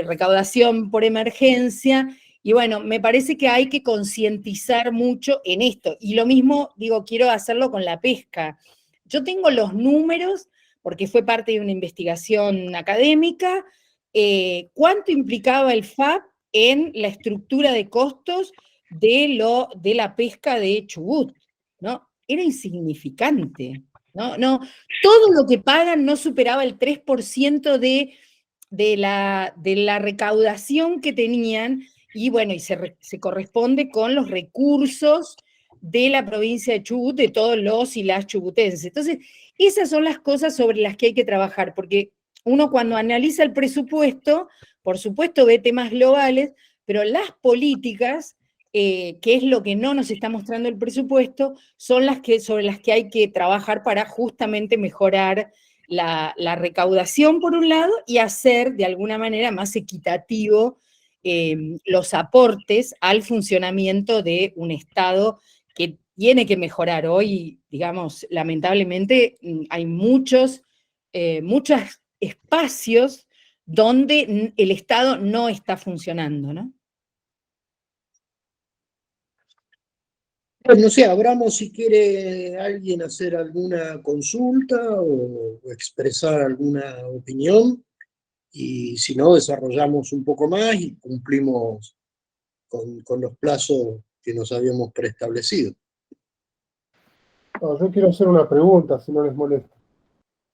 recaudación por emergencia, y bueno, me parece que hay que concientizar mucho en esto. Y lo mismo, digo, quiero hacerlo con la pesca. Yo tengo los números, porque fue parte de una investigación académica, cuánto implicaba el FAP en la estructura de costos de la pesca de Chubut, ¿no? Era insignificante, ¿no? Todo lo que pagan no superaba el 3% de la recaudación que tenían, y bueno, y se corresponde con los recursos de la provincia de Chubut, de todos los y las chubutenses. Entonces, esas son las cosas sobre las que hay que trabajar, porque uno cuando analiza el presupuesto, por supuesto ve temas globales, pero las políticas, que es lo que no nos está mostrando el presupuesto, son sobre las que hay que trabajar para justamente mejorar la recaudación, por un lado, y hacer de alguna manera más equitativo los aportes al funcionamiento de un Estado que tiene que mejorar. Hoy, digamos, lamentablemente hay muchos espacios donde el Estado no está funcionando, ¿no? No sé, abramos si quiere alguien hacer alguna consulta o expresar alguna opinión, y si no, desarrollamos un poco más y cumplimos con los plazos que nos habíamos preestablecido. No, yo quiero hacer una pregunta, si no les molesta,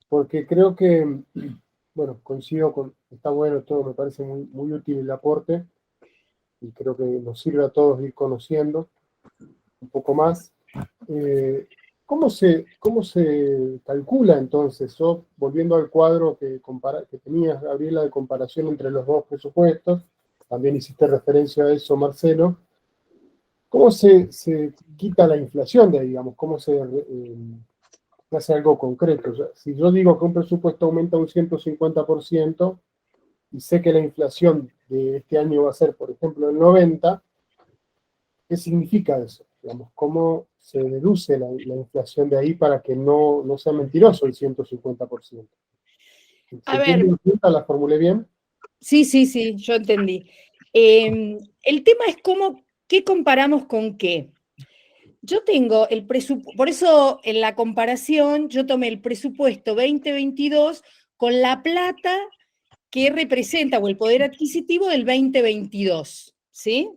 porque creo que, bueno, coincido con, está bueno todo, me parece muy, muy útil el aporte, y creo que nos sirve a todos ir conociendo un poco más. ¿Cómo se calcula entonces? Yo, volviendo al cuadro que tenías, Gabriela, de comparación entre los dos presupuestos, también hiciste referencia a eso, Marcelo. ¿Cómo se quita la inflación de ahí, digamos? ¿Cómo se hace algo concreto? O sea, si yo digo que un presupuesto aumenta un 150% y sé que la inflación de este año va a ser, por ejemplo, el 90%, ¿qué significa eso? Digamos, ¿cómo se deduce la inflación de ahí para que no sea mentiroso el 150%? A ver, ¿La formulé bien? sí, yo entendí. El tema es ¿qué comparamos con qué? Yo tengo el presupuesto, por eso en la comparación yo tomé el presupuesto 2022 con la plata que representa, o el poder adquisitivo del 2022, ¿sí?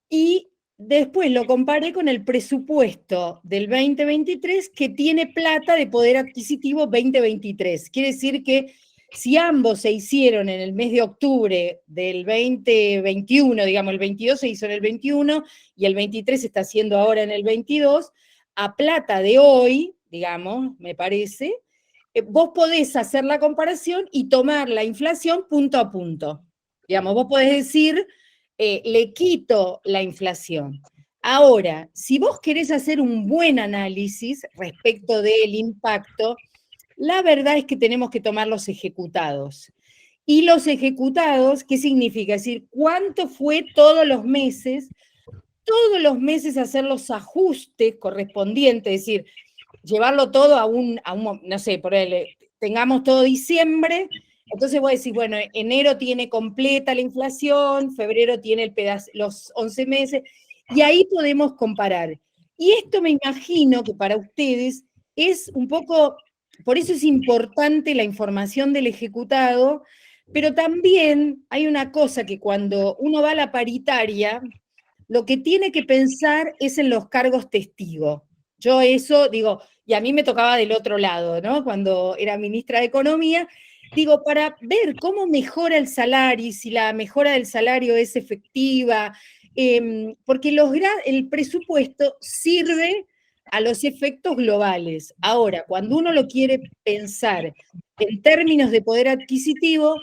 Y después lo comparé con el presupuesto del 2023 que tiene plata de poder adquisitivo 2023. Quiere decir que si ambos se hicieron en el mes de octubre del 2021, digamos, el 22 se hizo en el 21 y el 23 se está haciendo ahora en el 22, a plata de hoy, digamos, me parece, vos podés hacer la comparación y tomar la inflación punto a punto. Digamos, vos podés decir, le quito la inflación. Ahora, si vos querés hacer un buen análisis respecto del impacto, la verdad es que tenemos que tomar los ejecutados. Y los ejecutados, ¿qué significa? Es decir, ¿cuánto fue todos los meses hacer los ajustes correspondientes? Es decir, llevarlo todo a un no sé, tengamos todo diciembre, entonces voy a decir, bueno, enero tiene completa la inflación, febrero tiene los 11 meses, y ahí podemos comparar. Y esto me imagino que para ustedes es un poco, por eso es importante la información del ejecutado, pero también hay una cosa que cuando uno va a la paritaria, lo que tiene que pensar es en los cargos testigos. Yo eso digo, y a mí me tocaba del otro lado, ¿no? Cuando era ministra de Economía, digo, para ver cómo mejora el salario y si la mejora del salario es efectiva, porque el presupuesto sirve a los efectos globales. Ahora, cuando uno lo quiere pensar en términos de poder adquisitivo,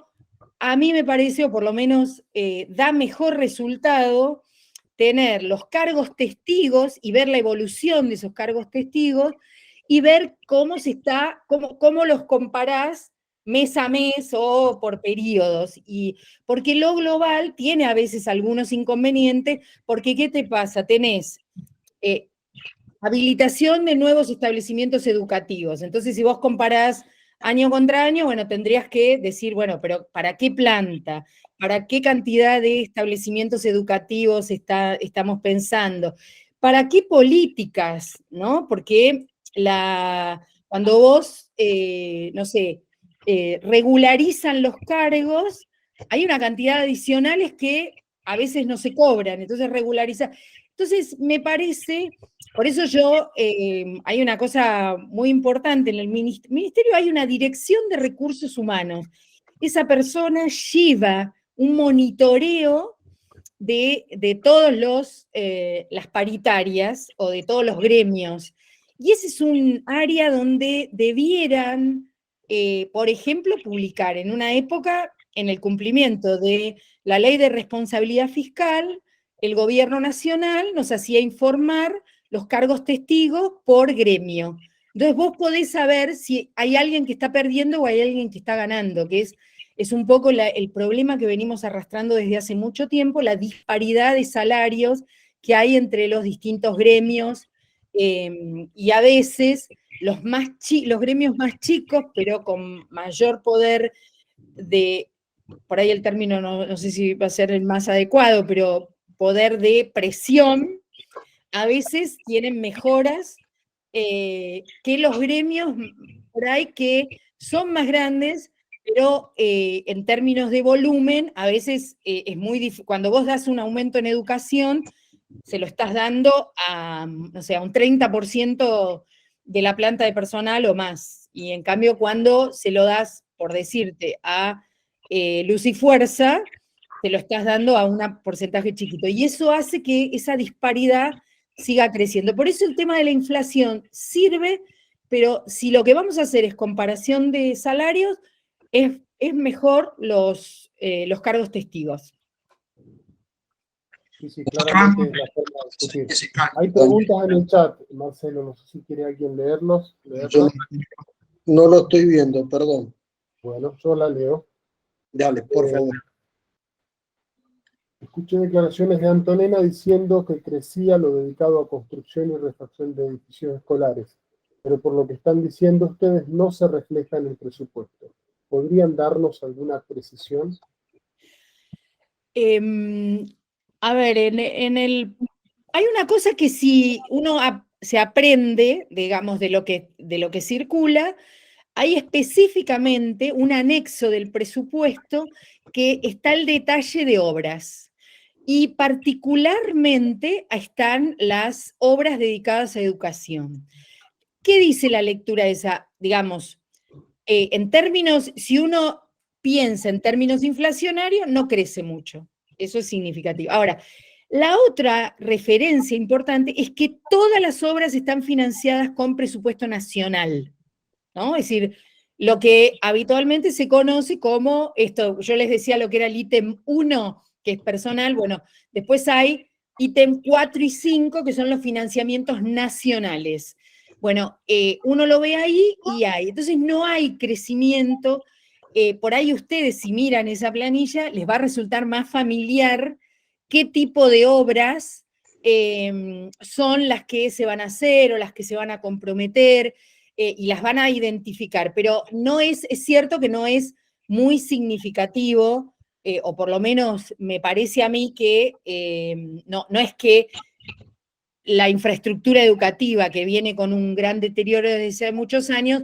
a mí me parece, o por lo menos da mejor resultado, tener los cargos testigos y ver la evolución de esos cargos testigos y ver cómo los comparás mes a mes o por periodos. Porque lo global tiene a veces algunos inconvenientes, porque ¿qué te pasa? Tenés habilitación de nuevos establecimientos educativos. Entonces, si vos comparás año contra año, bueno, tendrías que decir, bueno, pero ¿para qué planta? ¿Para qué cantidad de establecimientos educativos estamos pensando? ¿Para qué políticas? ¿No? Porque cuando vos, no sé, regularizan los cargos, hay una cantidad de adicionales que a veces no se cobran, entonces regulariza. Entonces, me parece, por eso hay una cosa muy importante en el ministerio, hay una dirección de recursos humanos. Esa persona lleva un monitoreo de todos las paritarias o de todos los gremios. Y ese es un área donde debieran, por ejemplo, publicar en una época, en el cumplimiento de la ley de responsabilidad fiscal, el gobierno nacional nos hacía informar los cargos testigos por gremio. Entonces vos podés saber si hay alguien que está perdiendo o hay alguien que está ganando, que es un poco el problema que venimos arrastrando desde hace mucho tiempo, la disparidad de salarios que hay entre los distintos gremios, y a veces los gremios más chicos, pero con mayor poder por ahí el término no sé si va a ser el más adecuado, pero poder de presión, a veces tienen mejoras que los gremios por ahí que son más grandes, pero en términos de volumen, a veces es muy difícil. Cuando vos das un aumento en educación, se lo estás dando a, no sé, a un 30% de la planta de personal o más. Y en cambio, cuando se lo das, por decirte, a Luz y Fuerza, te lo estás dando a un porcentaje chiquito. Y eso hace que esa disparidad siga creciendo. Por eso el tema de la inflación sirve, pero si lo que vamos a hacer es comparación de salarios, es mejor los cargos testigos. Sí, claramente es la forma de discutir. Hay preguntas en el chat, Marcelo, no sé si quiere alguien leerlos. Yo no lo estoy viendo, perdón. Bueno, yo la leo. Dale, por favor. Escuché declaraciones de Antonella diciendo que crecía lo dedicado a construcción y refacción de edificios escolares, pero por lo que están diciendo ustedes no se refleja en el presupuesto. ¿Podrían darnos alguna precisión? A ver, hay una cosa que si uno se aprende, digamos, de lo que circula, hay específicamente un anexo del presupuesto que está el detalle de obras. Y particularmente están las obras dedicadas a educación. ¿Qué dice la lectura esa? Digamos, en términos, si uno piensa en términos inflacionarios, no crece mucho. Eso es significativo. Ahora, la otra referencia importante es que todas las obras están financiadas con presupuesto nacional, ¿no? Es decir, lo que habitualmente se conoce como esto, yo les decía lo que era el ítem 1, que es personal, bueno, después hay ítem 4 y 5, que son los financiamientos nacionales. Bueno, uno lo ve ahí y hay. Entonces no hay crecimiento. Por ahí ustedes, si miran esa planilla, les va a resultar más familiar qué tipo de obras son las que se van a hacer o las que se van a comprometer, y las van a identificar, pero no es cierto que no es muy significativo, o por lo menos me parece a mí que no es que la infraestructura educativa que viene con un gran deterioro desde hace muchos años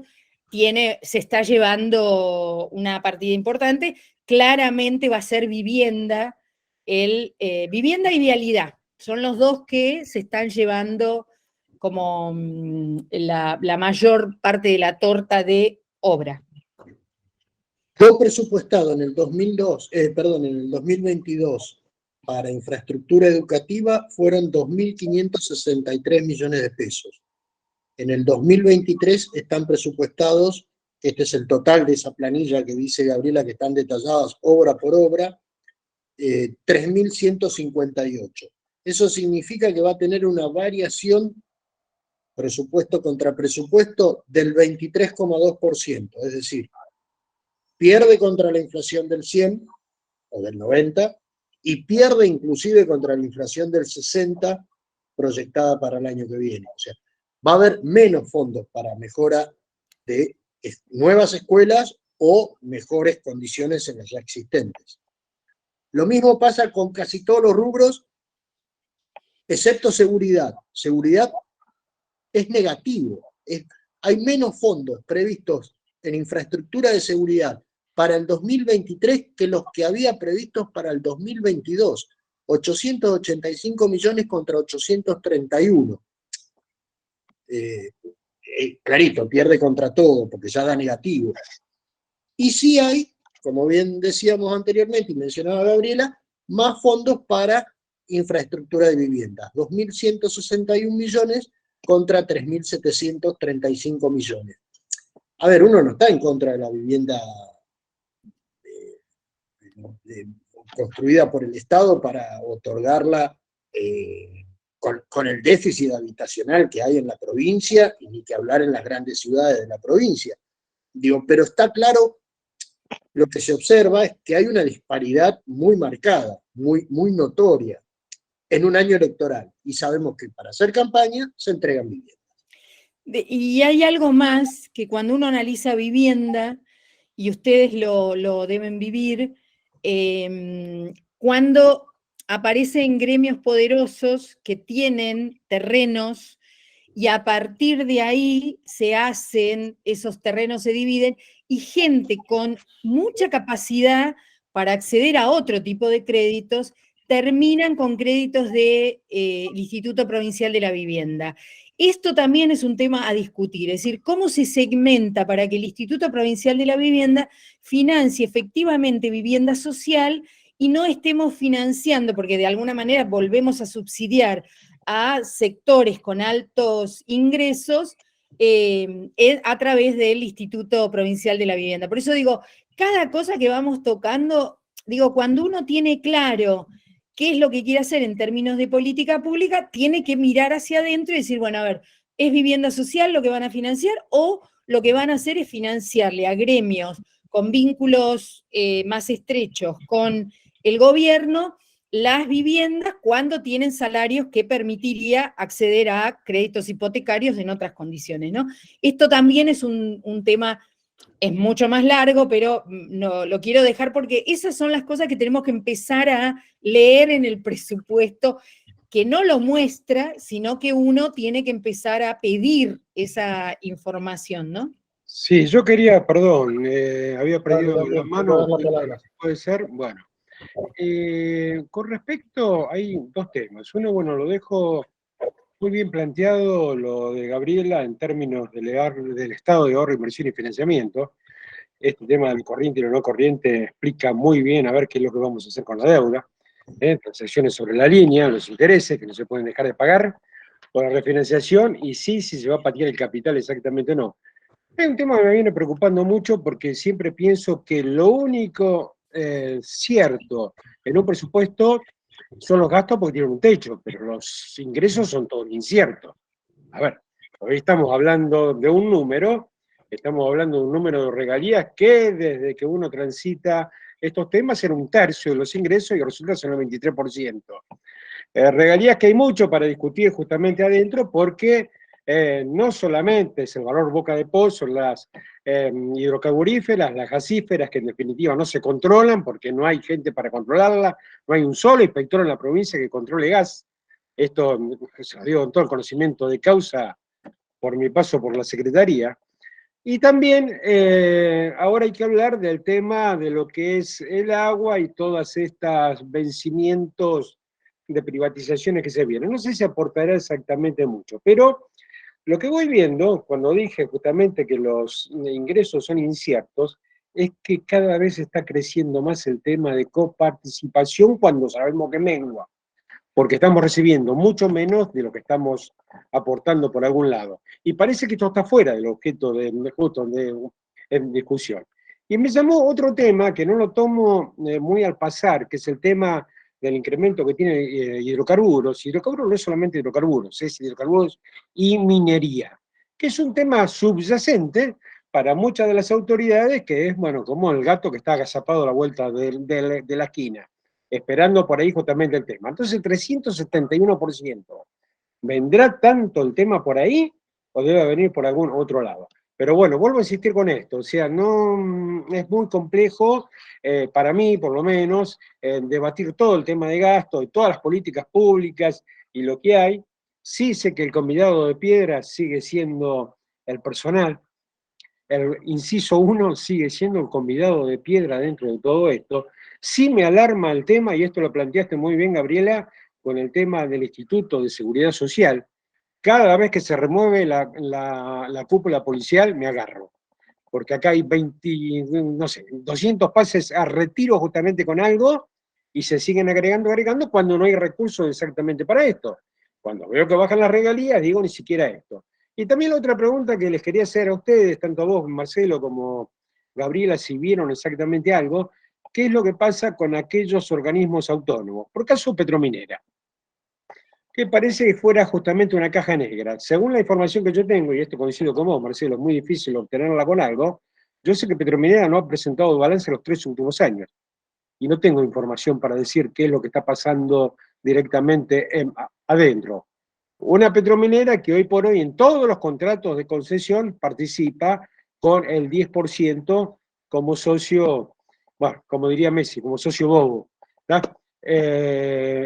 se está llevando una partida importante. Claramente va a ser vivienda y vialidad. Son los dos que se están llevando como la mayor parte de la torta de obra. Lo presupuestado en el 2022 para infraestructura educativa fueron 2.563 millones de pesos. En el 2023 están presupuestados, este es el total de esa planilla que dice Gabriela, que están detalladas obra por obra, 3.158. Eso significa que va a tener una variación presupuesto contra presupuesto del 23,2%, es decir, pierde contra la inflación del 100 o del 90 y pierde inclusive contra la inflación del 60 proyectada para el año que viene. O sea, va a haber menos fondos para mejora de nuevas escuelas o mejores condiciones en las ya existentes. Lo mismo pasa con casi todos los rubros, excepto seguridad. Seguridad es negativo. Hay menos fondos previstos en infraestructura de seguridad para el 2023 que los que había previstos para el 2022. 885 millones contra 831. Clarito, pierde contra todo porque ya da negativo. Y sí hay, como bien decíamos anteriormente y mencionaba Gabriela, más fondos para infraestructura de viviendas, 2.161 millones contra 3.735 millones. A ver, uno no está en contra de la vivienda construida por el Estado para otorgarla con el déficit habitacional que hay en la provincia, y ni que hablar en las grandes ciudades de la provincia. Digo, pero está claro, lo que se observa es que hay una disparidad muy marcada, muy notoria, en un año electoral. Y sabemos que para hacer campaña se entregan viviendas. Y hay algo más que cuando uno analiza vivienda, y ustedes lo deben vivir, cuando aparecen gremios poderosos que tienen terrenos y a partir de ahí se hacen, esos terrenos se dividen, y gente con mucha capacidad para acceder a otro tipo de créditos terminan con créditos del Instituto Provincial de la Vivienda. Esto también es un tema a discutir, es decir, cómo se segmenta para que el Instituto Provincial de la Vivienda financie efectivamente vivienda social y no estemos financiando, porque de alguna manera volvemos a subsidiar a sectores con altos ingresos a través del Instituto Provincial de la Vivienda. Por eso digo, cada cosa que vamos tocando, digo, cuando uno tiene claro qué es lo que quiere hacer en términos de política pública, tiene que mirar hacia adentro y decir, bueno, a ver, ¿es vivienda social lo que van a financiar o lo que van a hacer es financiarle a gremios con vínculos más estrechos con el gobierno las viviendas cuando tienen salarios que permitiría acceder a créditos hipotecarios en otras condiciones, ¿no? Esto también es un tema, es mucho más largo, pero no, lo quiero dejar porque esas son las cosas que tenemos que empezar a leer en el presupuesto, que no lo muestra, sino que uno tiene que empezar a pedir esa información, ¿no? Sí, yo quería, perdón, había perdido Dale, la te mano, puedo dar la palabra. puede ser, bueno. Con respecto, hay dos temas. Uno, bueno, lo dejo muy bien planteado, lo de Gabriela, en términos del estado de ahorro, inversión y financiamiento. Este tema del corriente y lo no corriente explica muy bien a ver qué es lo que vamos a hacer con la deuda. Transacciones sobre la línea, los intereses que no se pueden dejar de pagar, o la refinanciación, y sí, si se va a patear el capital exactamente o no. Es un tema que me viene preocupando mucho porque siempre pienso que lo único cierto en un presupuesto son los gastos porque tienen un techo, pero los ingresos son todos inciertos. A ver, hoy estamos hablando de un número, estamos hablando de un número de regalías que desde que uno transita estos temas era 1/3 de los ingresos y resulta ser el 23%. Regalías que hay mucho para discutir justamente adentro porque no solamente es el valor boca de pozo, las hidrocarburíferas, las gasíferas, que en definitiva no se controlan porque no hay gente para controlarlas, no hay un solo inspector en la provincia que controle gas. Esto se lo digo con todo el conocimiento de causa por mi paso por la Secretaría. Y también ahora hay que hablar del tema de lo que es el agua y todos estos vencimientos de privatizaciones que se vienen. No sé si aportará exactamente mucho, pero lo que voy viendo, cuando dije justamente que los ingresos son inciertos, es que cada vez está creciendo más el tema de coparticipación cuando sabemos que mengua, porque estamos recibiendo mucho menos de lo que estamos aportando por algún lado. Y parece que esto está fuera del objeto de discusión. Y me llamó otro tema que no lo tomo muy al pasar, que es el tema del incremento que tiene hidrocarburos. Hidrocarburos no es solamente hidrocarburos, es hidrocarburos y minería, que es un tema subyacente para muchas de las autoridades, que es, bueno, como el gato que está agazapado a la vuelta de la esquina, esperando por ahí justamente el tema. Entonces, el 371%. ¿Vendrá tanto el tema por ahí o debe venir por algún otro lado? Pero bueno, vuelvo a insistir con esto, o sea, no es muy complejo, para mí por lo menos, debatir todo el tema de gasto y todas las políticas públicas y lo que hay. Sí sé que el convidado de piedra sigue siendo el personal, el inciso 1 sigue siendo el convidado de piedra dentro de todo esto. Sí me alarma el tema, y esto lo planteaste muy bien, Gabriela, con el tema del Instituto de Seguridad Social. Cada vez que se remueve la cúpula policial, me agarro. Porque acá hay 200 pases a retiro justamente con algo, y se siguen agregando cuando no hay recursos exactamente para esto. Cuando veo que bajan las regalías, digo ni siquiera esto. Y también la otra pregunta que les quería hacer a ustedes, tanto a vos, Marcelo, como Gabriela, si vieron exactamente algo, ¿qué es lo que pasa con aquellos organismos autónomos? Por caso Petrominera, que parece que fuera justamente una caja negra. Según la información que yo tengo, y esto coincido con vos, Marcelo, es muy difícil obtenerla con algo, yo sé que Petrominera no ha presentado balance en los 3 últimos años, y no tengo información para decir qué es lo que está pasando directamente adentro. Una petrominera que hoy por hoy en todos los contratos de concesión participa con el 10% como socio, bueno, como diría Messi, como socio bobo.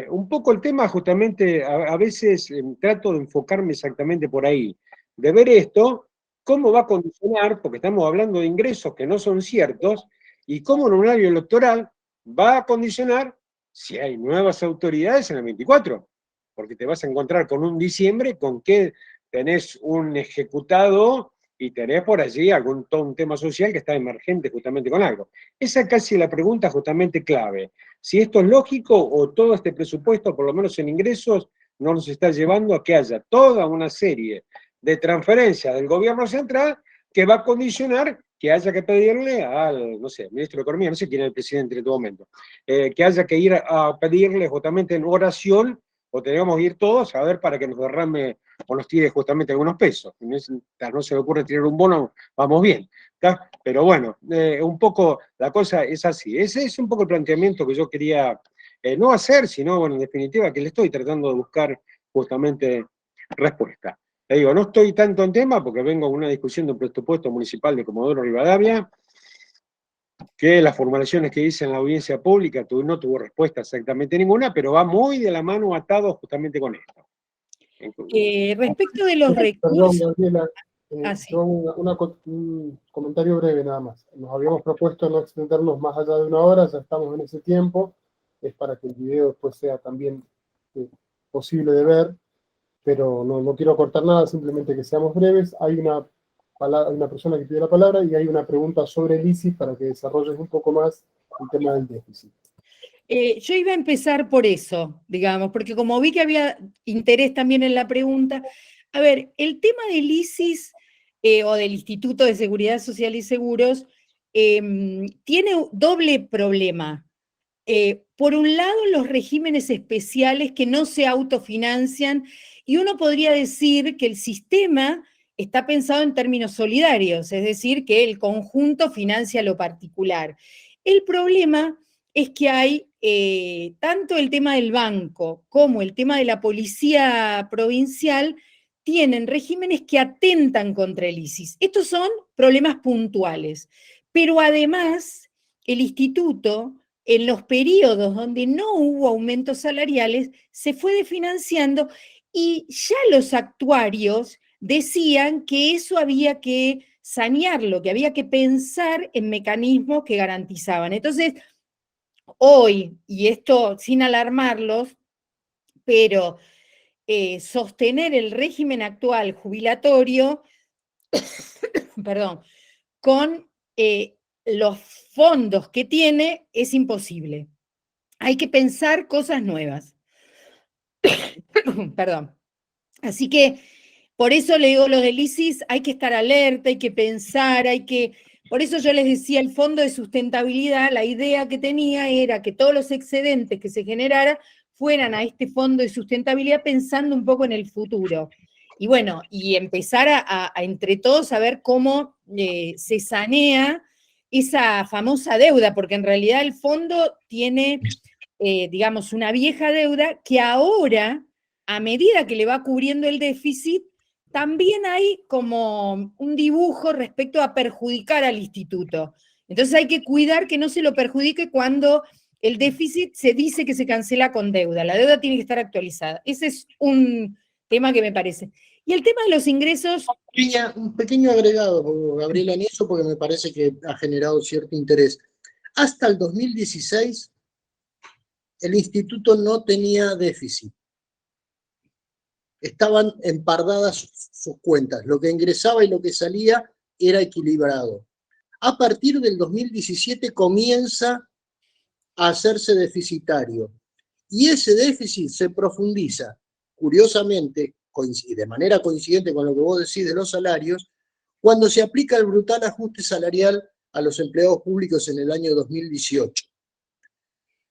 Un poco el tema justamente, a veces trato de enfocarme exactamente por ahí, de ver esto, cómo va a condicionar, porque estamos hablando de ingresos que no son ciertos, y cómo en un año electoral va a condicionar si hay nuevas autoridades en el 24, porque te vas a encontrar con un diciembre con que tenés un ejecutado y tenés por allí todo un tema social que está emergente justamente con algo. Esa es casi la pregunta justamente clave. Si esto es lógico o todo este presupuesto, por lo menos en ingresos, no nos está llevando a que haya toda una serie de transferencias del gobierno central que va a condicionar que haya que pedirle al, no sé, ministro de Economía, no sé quién es el presidente en este momento, que haya que ir a pedirle justamente en oración, o tenemos que ir todos a ver para que nos derrame o nos tire justamente algunos pesos. No se me ocurre tirar un bono, vamos bien. ¿Tá? Pero bueno, un poco la cosa es así. Ese es un poco el planteamiento que yo quería no hacer, sino, bueno, en definitiva, que le estoy tratando de buscar justamente respuesta. Le digo, no estoy tanto en tema porque vengo con una discusión de un presupuesto municipal de Comodoro Rivadavia, que las formulaciones que hice en la audiencia pública no tuvo respuesta exactamente ninguna, pero va muy de la mano atado justamente con esto. Respecto de los Perdón, recursos... Gabriela, sí. yo un comentario breve nada más. Nos habíamos propuesto no extendernos más allá de 1 hora, ya estamos en ese tiempo, es para que el video después sea también posible de ver, pero no quiero cortar nada, simplemente que seamos breves. Hay una persona que pide la palabra y hay una pregunta sobre el ICI para que desarrolles un poco más el tema del déficit. Yo iba a empezar por eso, digamos, porque como vi que había interés también en la pregunta, a ver, el tema del ISIS o del Instituto de Seguridad Social y Seguros tiene un doble problema. Por un lado, los regímenes especiales que no se autofinancian, y uno podría decir que el sistema está pensado en términos solidarios, es decir, que el conjunto financia lo particular. El problema es que hay tanto el tema del banco como el tema de la policía provincial tienen regímenes que atentan contra el ISIS. Estos son problemas puntuales, pero además el instituto, en los periodos donde no hubo aumentos salariales, se fue desfinanciando y ya los actuarios decían que eso había que sanearlo, que había que pensar en mecanismos que garantizaban. Entonces, hoy, y esto sin alarmarlos, pero sostener el régimen actual jubilatorio, perdón, con los fondos que tiene es imposible. Hay que pensar cosas nuevas. Perdón. Así que por eso le digo lo del ISIS, hay que estar alerta, hay que pensar, por eso yo les decía, el fondo de sustentabilidad, la idea que tenía era que todos los excedentes que se generaran fueran a este fondo de sustentabilidad pensando un poco en el futuro. Y bueno, y empezar a entre todos a ver cómo se sanea esa famosa deuda, porque en realidad el fondo tiene, digamos, una vieja deuda que ahora, a medida que le va cubriendo el déficit, también hay como un dibujo respecto a perjudicar al instituto. Entonces hay que cuidar que no se lo perjudique cuando el déficit se dice que se cancela con deuda. La deuda tiene que estar actualizada. Ese es un tema que me parece. Y el tema de los ingresos... Un pequeño agregado, Gabriela, en eso, porque me parece que ha generado cierto interés. Hasta el 2016, el instituto no tenía déficit. Estaban empardadas sus cuentas. Lo que ingresaba y lo que salía era equilibrado. A partir del 2017 comienza a hacerse deficitario. Y ese déficit se profundiza, curiosamente, de manera coincidente con lo que vos decís de los salarios, cuando se aplica el brutal ajuste salarial a los empleados públicos en el año 2018.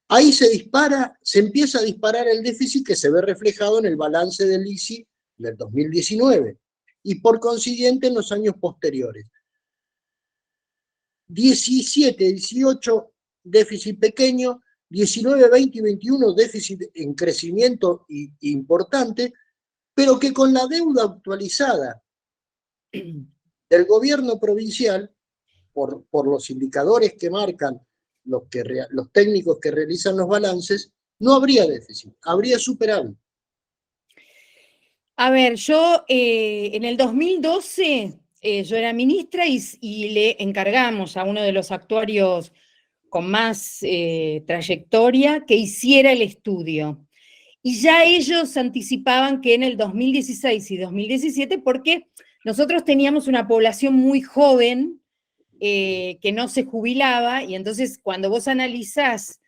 Ahí se empieza a disparar el déficit que se ve reflejado en el balance del ICI del 2019 y por consiguiente en los años posteriores. 17, 18, déficit pequeño, 19, 20 y 21, déficit en crecimiento importante, pero que con la deuda actualizada del gobierno provincial, por los indicadores que marcan los técnicos que realizan los balances, no habría déficit, habría superávit. A ver, yo en el 2012 yo era ministra y le encargamos a uno de los actuarios con más trayectoria que hiciera el estudio. Y ya ellos anticipaban que en el 2016 y 2017, porque nosotros teníamos una población muy joven que no se jubilaba, y entonces cuando vos analizás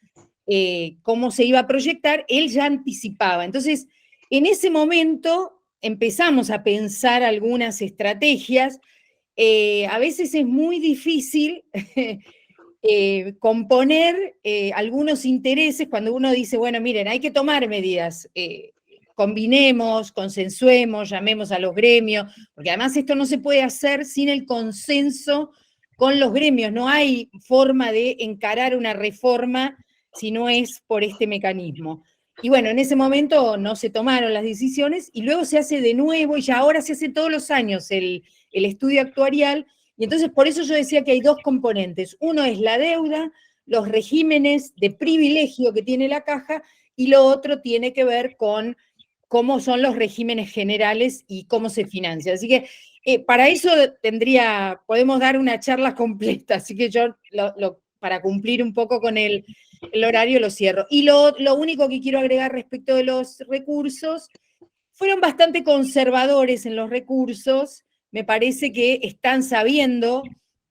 cómo se iba a proyectar, él ya anticipaba. Entonces, en ese momento empezamos a pensar algunas estrategias. A veces es muy difícil componer algunos intereses cuando uno dice, bueno, miren, hay que tomar medidas, combinemos, consensuemos, llamemos a los gremios, porque además esto no se puede hacer sin el consenso con los gremios, no hay forma de encarar una reforma si no es por este mecanismo. Y bueno, en ese momento no se tomaron las decisiones y luego se hace de nuevo, y ya ahora se hace todos los años el estudio actuarial. Y entonces por eso yo decía que hay dos componentes. Uno es la deuda, los regímenes de privilegio que tiene la caja, y lo otro tiene que ver con cómo son los regímenes generales y cómo se financia. Así que para eso podemos dar una charla completa, así que yo para cumplir un poco con el horario lo cierro. Y lo único que quiero agregar respecto de los recursos, fueron bastante conservadores en los recursos. Me parece que están sabiendo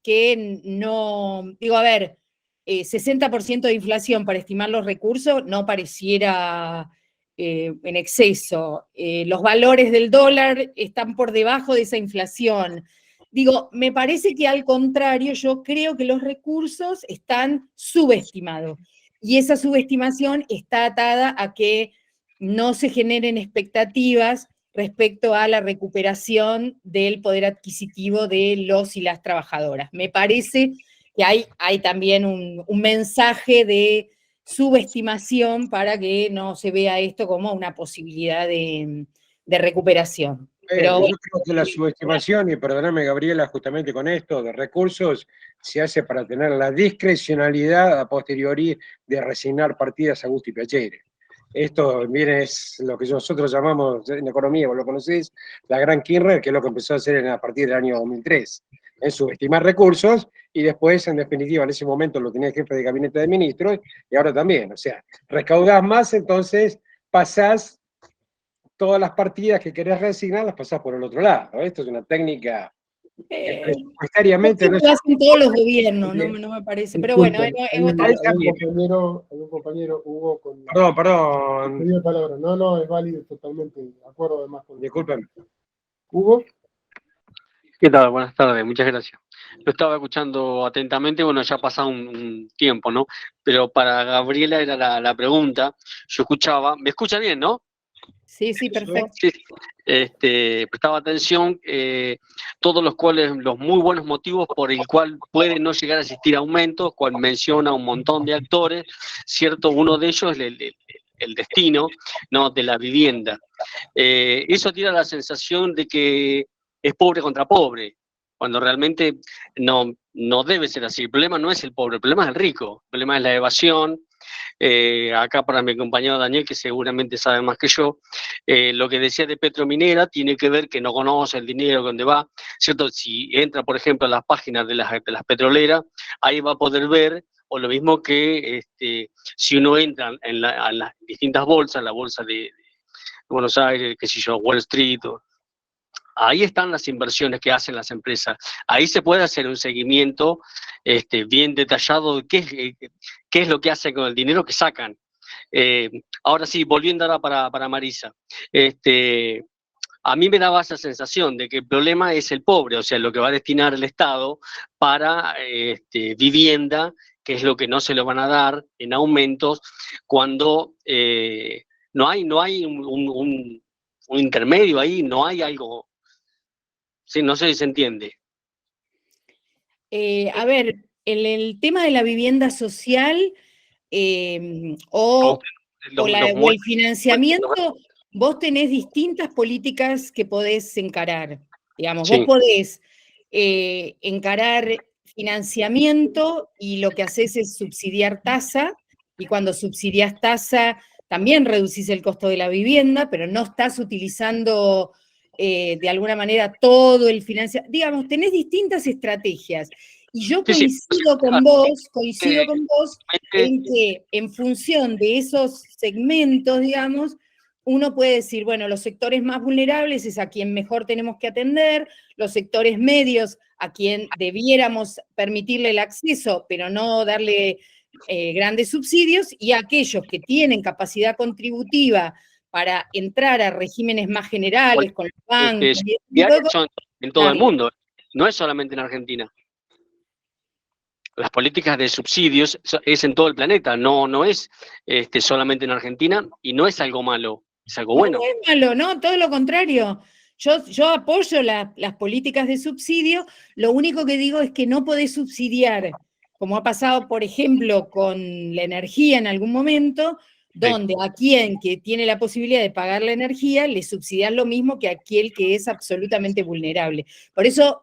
que no, digo, a ver, 60% de inflación para estimar los recursos no pareciera en exceso. Los valores del dólar están por debajo de esa inflación. Digo, me parece que al contrario, yo creo que los recursos están subestimados. Y esa subestimación está atada a que no se generen expectativas respecto a la recuperación del poder adquisitivo de los y las trabajadoras. Me parece que hay también un mensaje de subestimación para que no se vea esto como una posibilidad de recuperación. Pero yo creo que la subestimación, y perdóname Gabriela, justamente con esto, de recursos, se hace para tener la discrecionalidad a posteriori de resignar partidas a gusto y piacere. Esto, miren, es lo que nosotros llamamos en economía, vos lo conocés, la gran Kirchner, que es lo que empezó a hacer a partir del año 2003. Es subestimar recursos y después, en definitiva, en ese momento lo tenía el jefe de gabinete de ministros y ahora también. O sea, recaudás más, entonces pasás todas las partidas que querés reasignar, las pasás por el otro lado. Esto es una técnica presupuestariamente. Lo hacen todos los gobiernos, no me parece. Pero bueno, hay un compañero, Hugo, con Perdón. pedido de palabra. No, es válido totalmente, de acuerdo además con... Disculpen. Hugo. ¿Qué tal? Buenas tardes, muchas gracias. Lo estaba escuchando atentamente, bueno, ya ha pasado un tiempo, ¿no? Pero para Gabriela era la pregunta, yo escuchaba, ¿me escucha bien, no? Sí, perfecto. Sí, prestaba atención, todos los muy buenos motivos por el cual puede no llegar a existir aumentos, cual menciona un montón de actores, ¿cierto? Uno de ellos es el destino, ¿no?, de la vivienda. Eso tira la sensación de que es pobre contra pobre, cuando realmente no debe ser así. El problema no es el pobre, el problema es el rico, el problema es la evasión. Acá para mi compañero Daniel, que seguramente sabe más que yo, lo que decía de Petrominera tiene que ver que no conoce el dinero, dónde va, ¿cierto? Si entra, por ejemplo, a las páginas de las petroleras, ahí va a poder ver, o lo mismo que si uno entra a las distintas bolsas, la bolsa de Buenos Aires, qué sé yo, Wall Street, ahí están las inversiones que hacen las empresas. Ahí se puede hacer un seguimiento bien detallado de qué qué es lo que hacen con el dinero que sacan. Ahora sí, volviendo ahora para Marisa. A mí me daba esa sensación de que el problema es el pobre, o sea, lo que va a destinar el Estado para vivienda, que es lo que no se le van a dar en aumentos, cuando no hay un intermedio ahí, no hay algo. Sí, no sé si se entiende. A ver, el tema de la vivienda social o el financiamiento, vos tenés distintas políticas que podés encarar. Digamos, Sí. vos podés encarar financiamiento y lo que haces es subsidiar tasa, y cuando subsidias tasa también reducís el costo de la vivienda, pero no estás utilizando de alguna manera todo el financiamiento. Digamos, tenés distintas estrategias. Y yo coincido con vos en que en función de esos segmentos, digamos, uno puede decir, bueno, los sectores más vulnerables es a quien mejor tenemos que atender, los sectores medios a quien debiéramos permitirle el acceso, pero no darle grandes subsidios, y a aquellos que tienen capacidad contributiva para entrar a regímenes más generales, con los bancos. Son en todo el mundo, no es solamente en Argentina. Las políticas de subsidios es en todo el planeta, no es solamente en Argentina, y no es algo malo, es algo bueno. No es malo, no, todo lo contrario. Yo apoyo las políticas de subsidio, lo único que digo es que no podés subsidiar, como ha pasado, por ejemplo, con la energía en algún momento, donde a quien que tiene la posibilidad de pagar la energía le subsidias lo mismo que a aquel que es absolutamente vulnerable. Por eso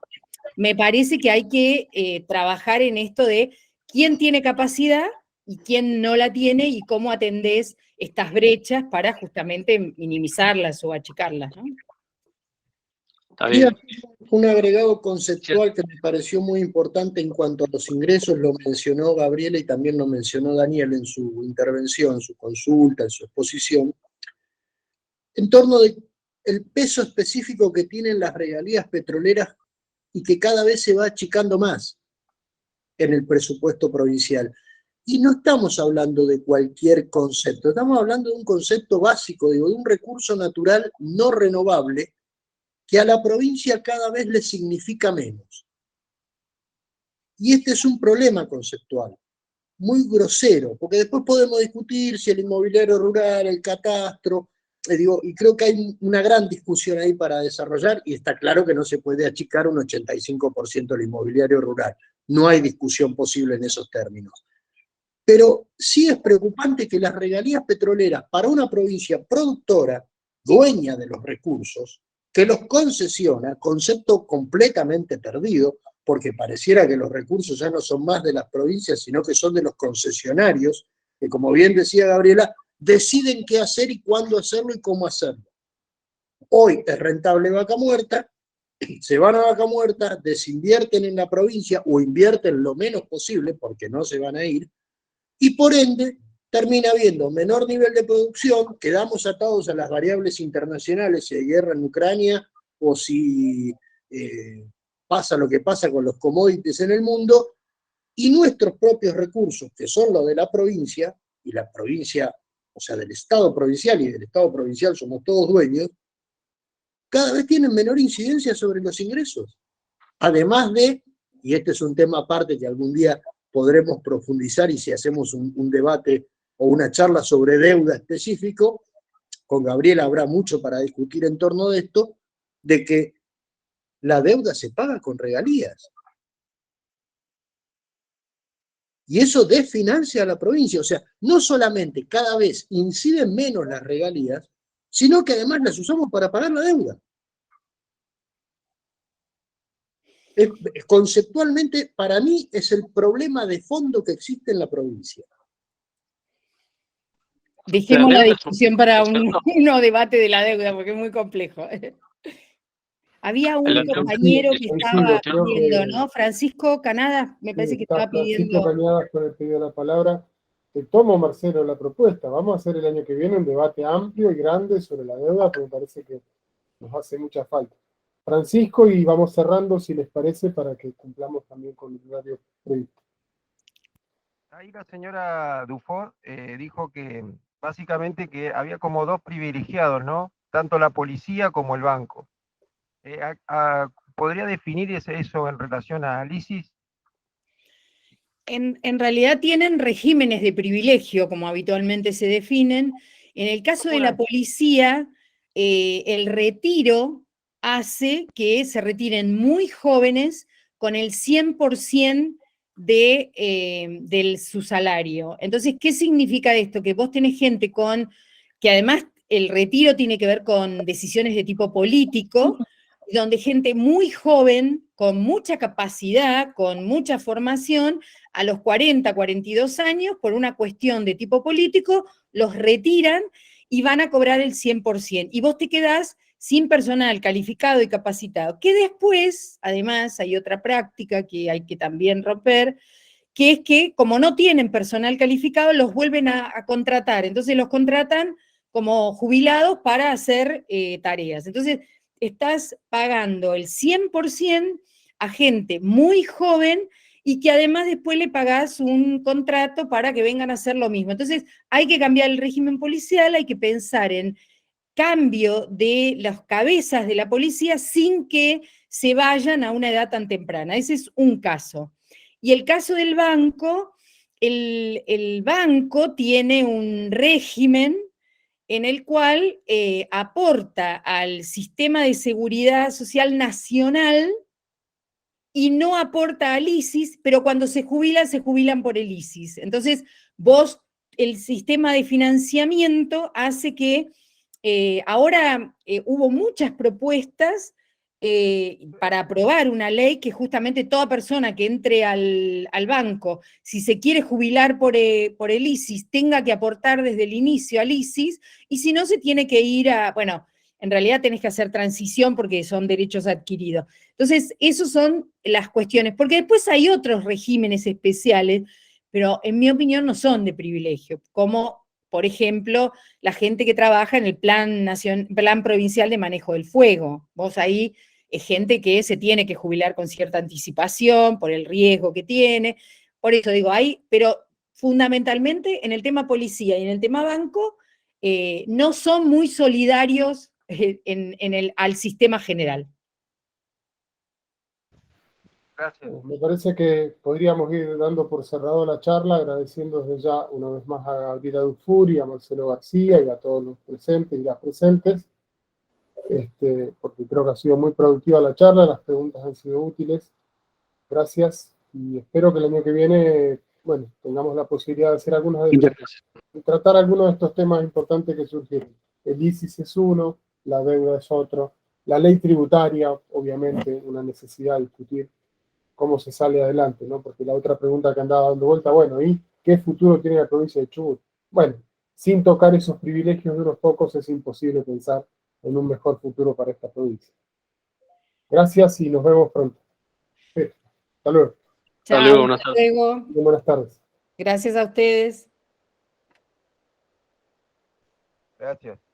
me parece que hay que trabajar en esto de quién tiene capacidad y quién no la tiene, y cómo atendés estas brechas para justamente minimizarlas o achicarlas, ¿no? Y un agregado conceptual que me pareció muy importante en cuanto a los ingresos, lo mencionó Gabriela y también lo mencionó Daniel en su intervención, su consulta, en su exposición, en torno del peso específico que tienen las regalías petroleras y que cada vez se va achicando más en el presupuesto provincial. Y no estamos hablando de cualquier concepto, estamos hablando de un concepto básico, digo, de un recurso natural no renovable que a la provincia cada vez le significa menos. Y este es un problema conceptual, muy grosero, porque después podemos discutir si el inmobiliario rural, el catastro, y creo que hay una gran discusión ahí para desarrollar, y está claro que no se puede achicar un 85% del inmobiliario rural. No hay discusión posible en esos términos. Pero sí es preocupante que las regalías petroleras para una provincia productora, dueña de los recursos, que los concesiona, concepto completamente perdido, porque pareciera que los recursos ya no son más de las provincias, sino que son de los concesionarios, que como bien decía Gabriela, deciden qué hacer y cuándo hacerlo y cómo hacerlo. Hoy es rentable Vaca Muerta, se van a Vaca Muerta, desinvierten en la provincia o invierten lo menos posible, porque no se van a ir, y por ende termina habiendo menor nivel de producción, quedamos atados a las variables internacionales, si hay guerra en Ucrania o si pasa lo que pasa con los commodities en el mundo, y nuestros propios recursos, que son los de la provincia, y la provincia, o sea, del Estado provincial, y del Estado provincial somos todos dueños, cada vez tienen menor incidencia sobre los ingresos. Además de, y este es un tema aparte que algún día podremos profundizar, y si hacemos un debate o una charla sobre deuda específico, con Gabriela habrá mucho para discutir en torno de esto, de que la deuda se paga con regalías. Y eso desfinancia a la provincia. O sea, no solamente cada vez inciden menos las regalías, sino que además las usamos para pagar la deuda. Conceptualmente, para mí, es el problema de fondo que existe en la provincia. Dejemos la discusión para un debate de la deuda, porque es muy complejo. Había un compañero que estaba pidiendo, ¿no? Francisco Canadas, me parece que estaba pidiendo. Francisco Canadas con el pedido de la palabra. Te tomo, Marcelo, la propuesta. Vamos a hacer el año que viene un debate amplio y grande sobre la deuda, porque me parece que nos hace mucha falta. Francisco, y vamos cerrando, si les parece, para que cumplamos también con el horario previsto. Ahí la señora Dufort dijo que básicamente que había como dos privilegiados, ¿no? Tanto la policía como el banco. ¿Podría definir eso en relación a ISIS? En realidad tienen regímenes de privilegio, como habitualmente se definen. En el caso de la policía, el retiro hace que se retiren muy jóvenes con el 100% de su salario. Entonces, ¿qué significa esto? Que vos tenés gente que además el retiro tiene que ver con decisiones de tipo político, donde gente muy joven, con mucha capacidad, con mucha formación, a los 40, 42 años, por una cuestión de tipo político, los retiran y van a cobrar el 100%. Y vos te quedás sin personal calificado y capacitado. Que después, además, hay otra práctica que hay que también romper, que es que como no tienen personal calificado, los vuelven a contratar. Entonces los contratan como jubilados para hacer tareas. Entonces estás pagando el 100% a gente muy joven y que además después le pagás un contrato para que vengan a hacer lo mismo. Entonces hay que cambiar el régimen policial, hay que pensar en cambio de las cabezas de la policía sin que se vayan a una edad tan temprana. Ese es un caso. Y el caso del banco, el banco tiene un régimen en el cual aporta al sistema de seguridad social nacional y no aporta al ISIS, pero cuando se jubilan por el ISIS. Entonces, el sistema de financiamiento hace que ahora hubo muchas propuestas para aprobar una ley que justamente toda persona que entre al banco, si se quiere jubilar por el ISIS, tenga que aportar desde el inicio al ISIS, y si no se tiene que ir bueno, en realidad tenés que hacer transición porque son derechos adquiridos. Entonces, esas son las cuestiones, porque después hay otros regímenes especiales, pero en mi opinión no son de privilegio, como por ejemplo la gente que trabaja en el plan provincial de manejo del fuego. Vos ahí es gente que se tiene que jubilar con cierta anticipación por el riesgo que tiene. Por eso digo, pero fundamentalmente en el tema policía y en el tema banco no son muy solidarios al sistema general. Gracias. Me parece que podríamos ir dando por cerrado la charla, agradeciendo desde ya una vez más a Gabriela Dufour y a Marcelo García y a todos los presentes y las presentes, porque creo que ha sido muy productiva la charla, las preguntas han sido útiles. Gracias y espero que el año que viene, bueno, tengamos la posibilidad de hacer de tratar algunos de estos temas importantes que surgieron. El ISIS es uno, la deuda es otro, la ley tributaria, obviamente, una necesidad de discutir cómo se sale adelante, ¿no? Porque la otra pregunta que andaba dando vuelta, bueno, ¿y qué futuro tiene la provincia de Chubut? Bueno, sin tocar esos privilegios de unos pocos es imposible pensar en un mejor futuro para esta provincia. Gracias y nos vemos pronto. Hasta luego. Chao, Hasta luego, hasta luego. Buenas tardes. Gracias a ustedes. Gracias.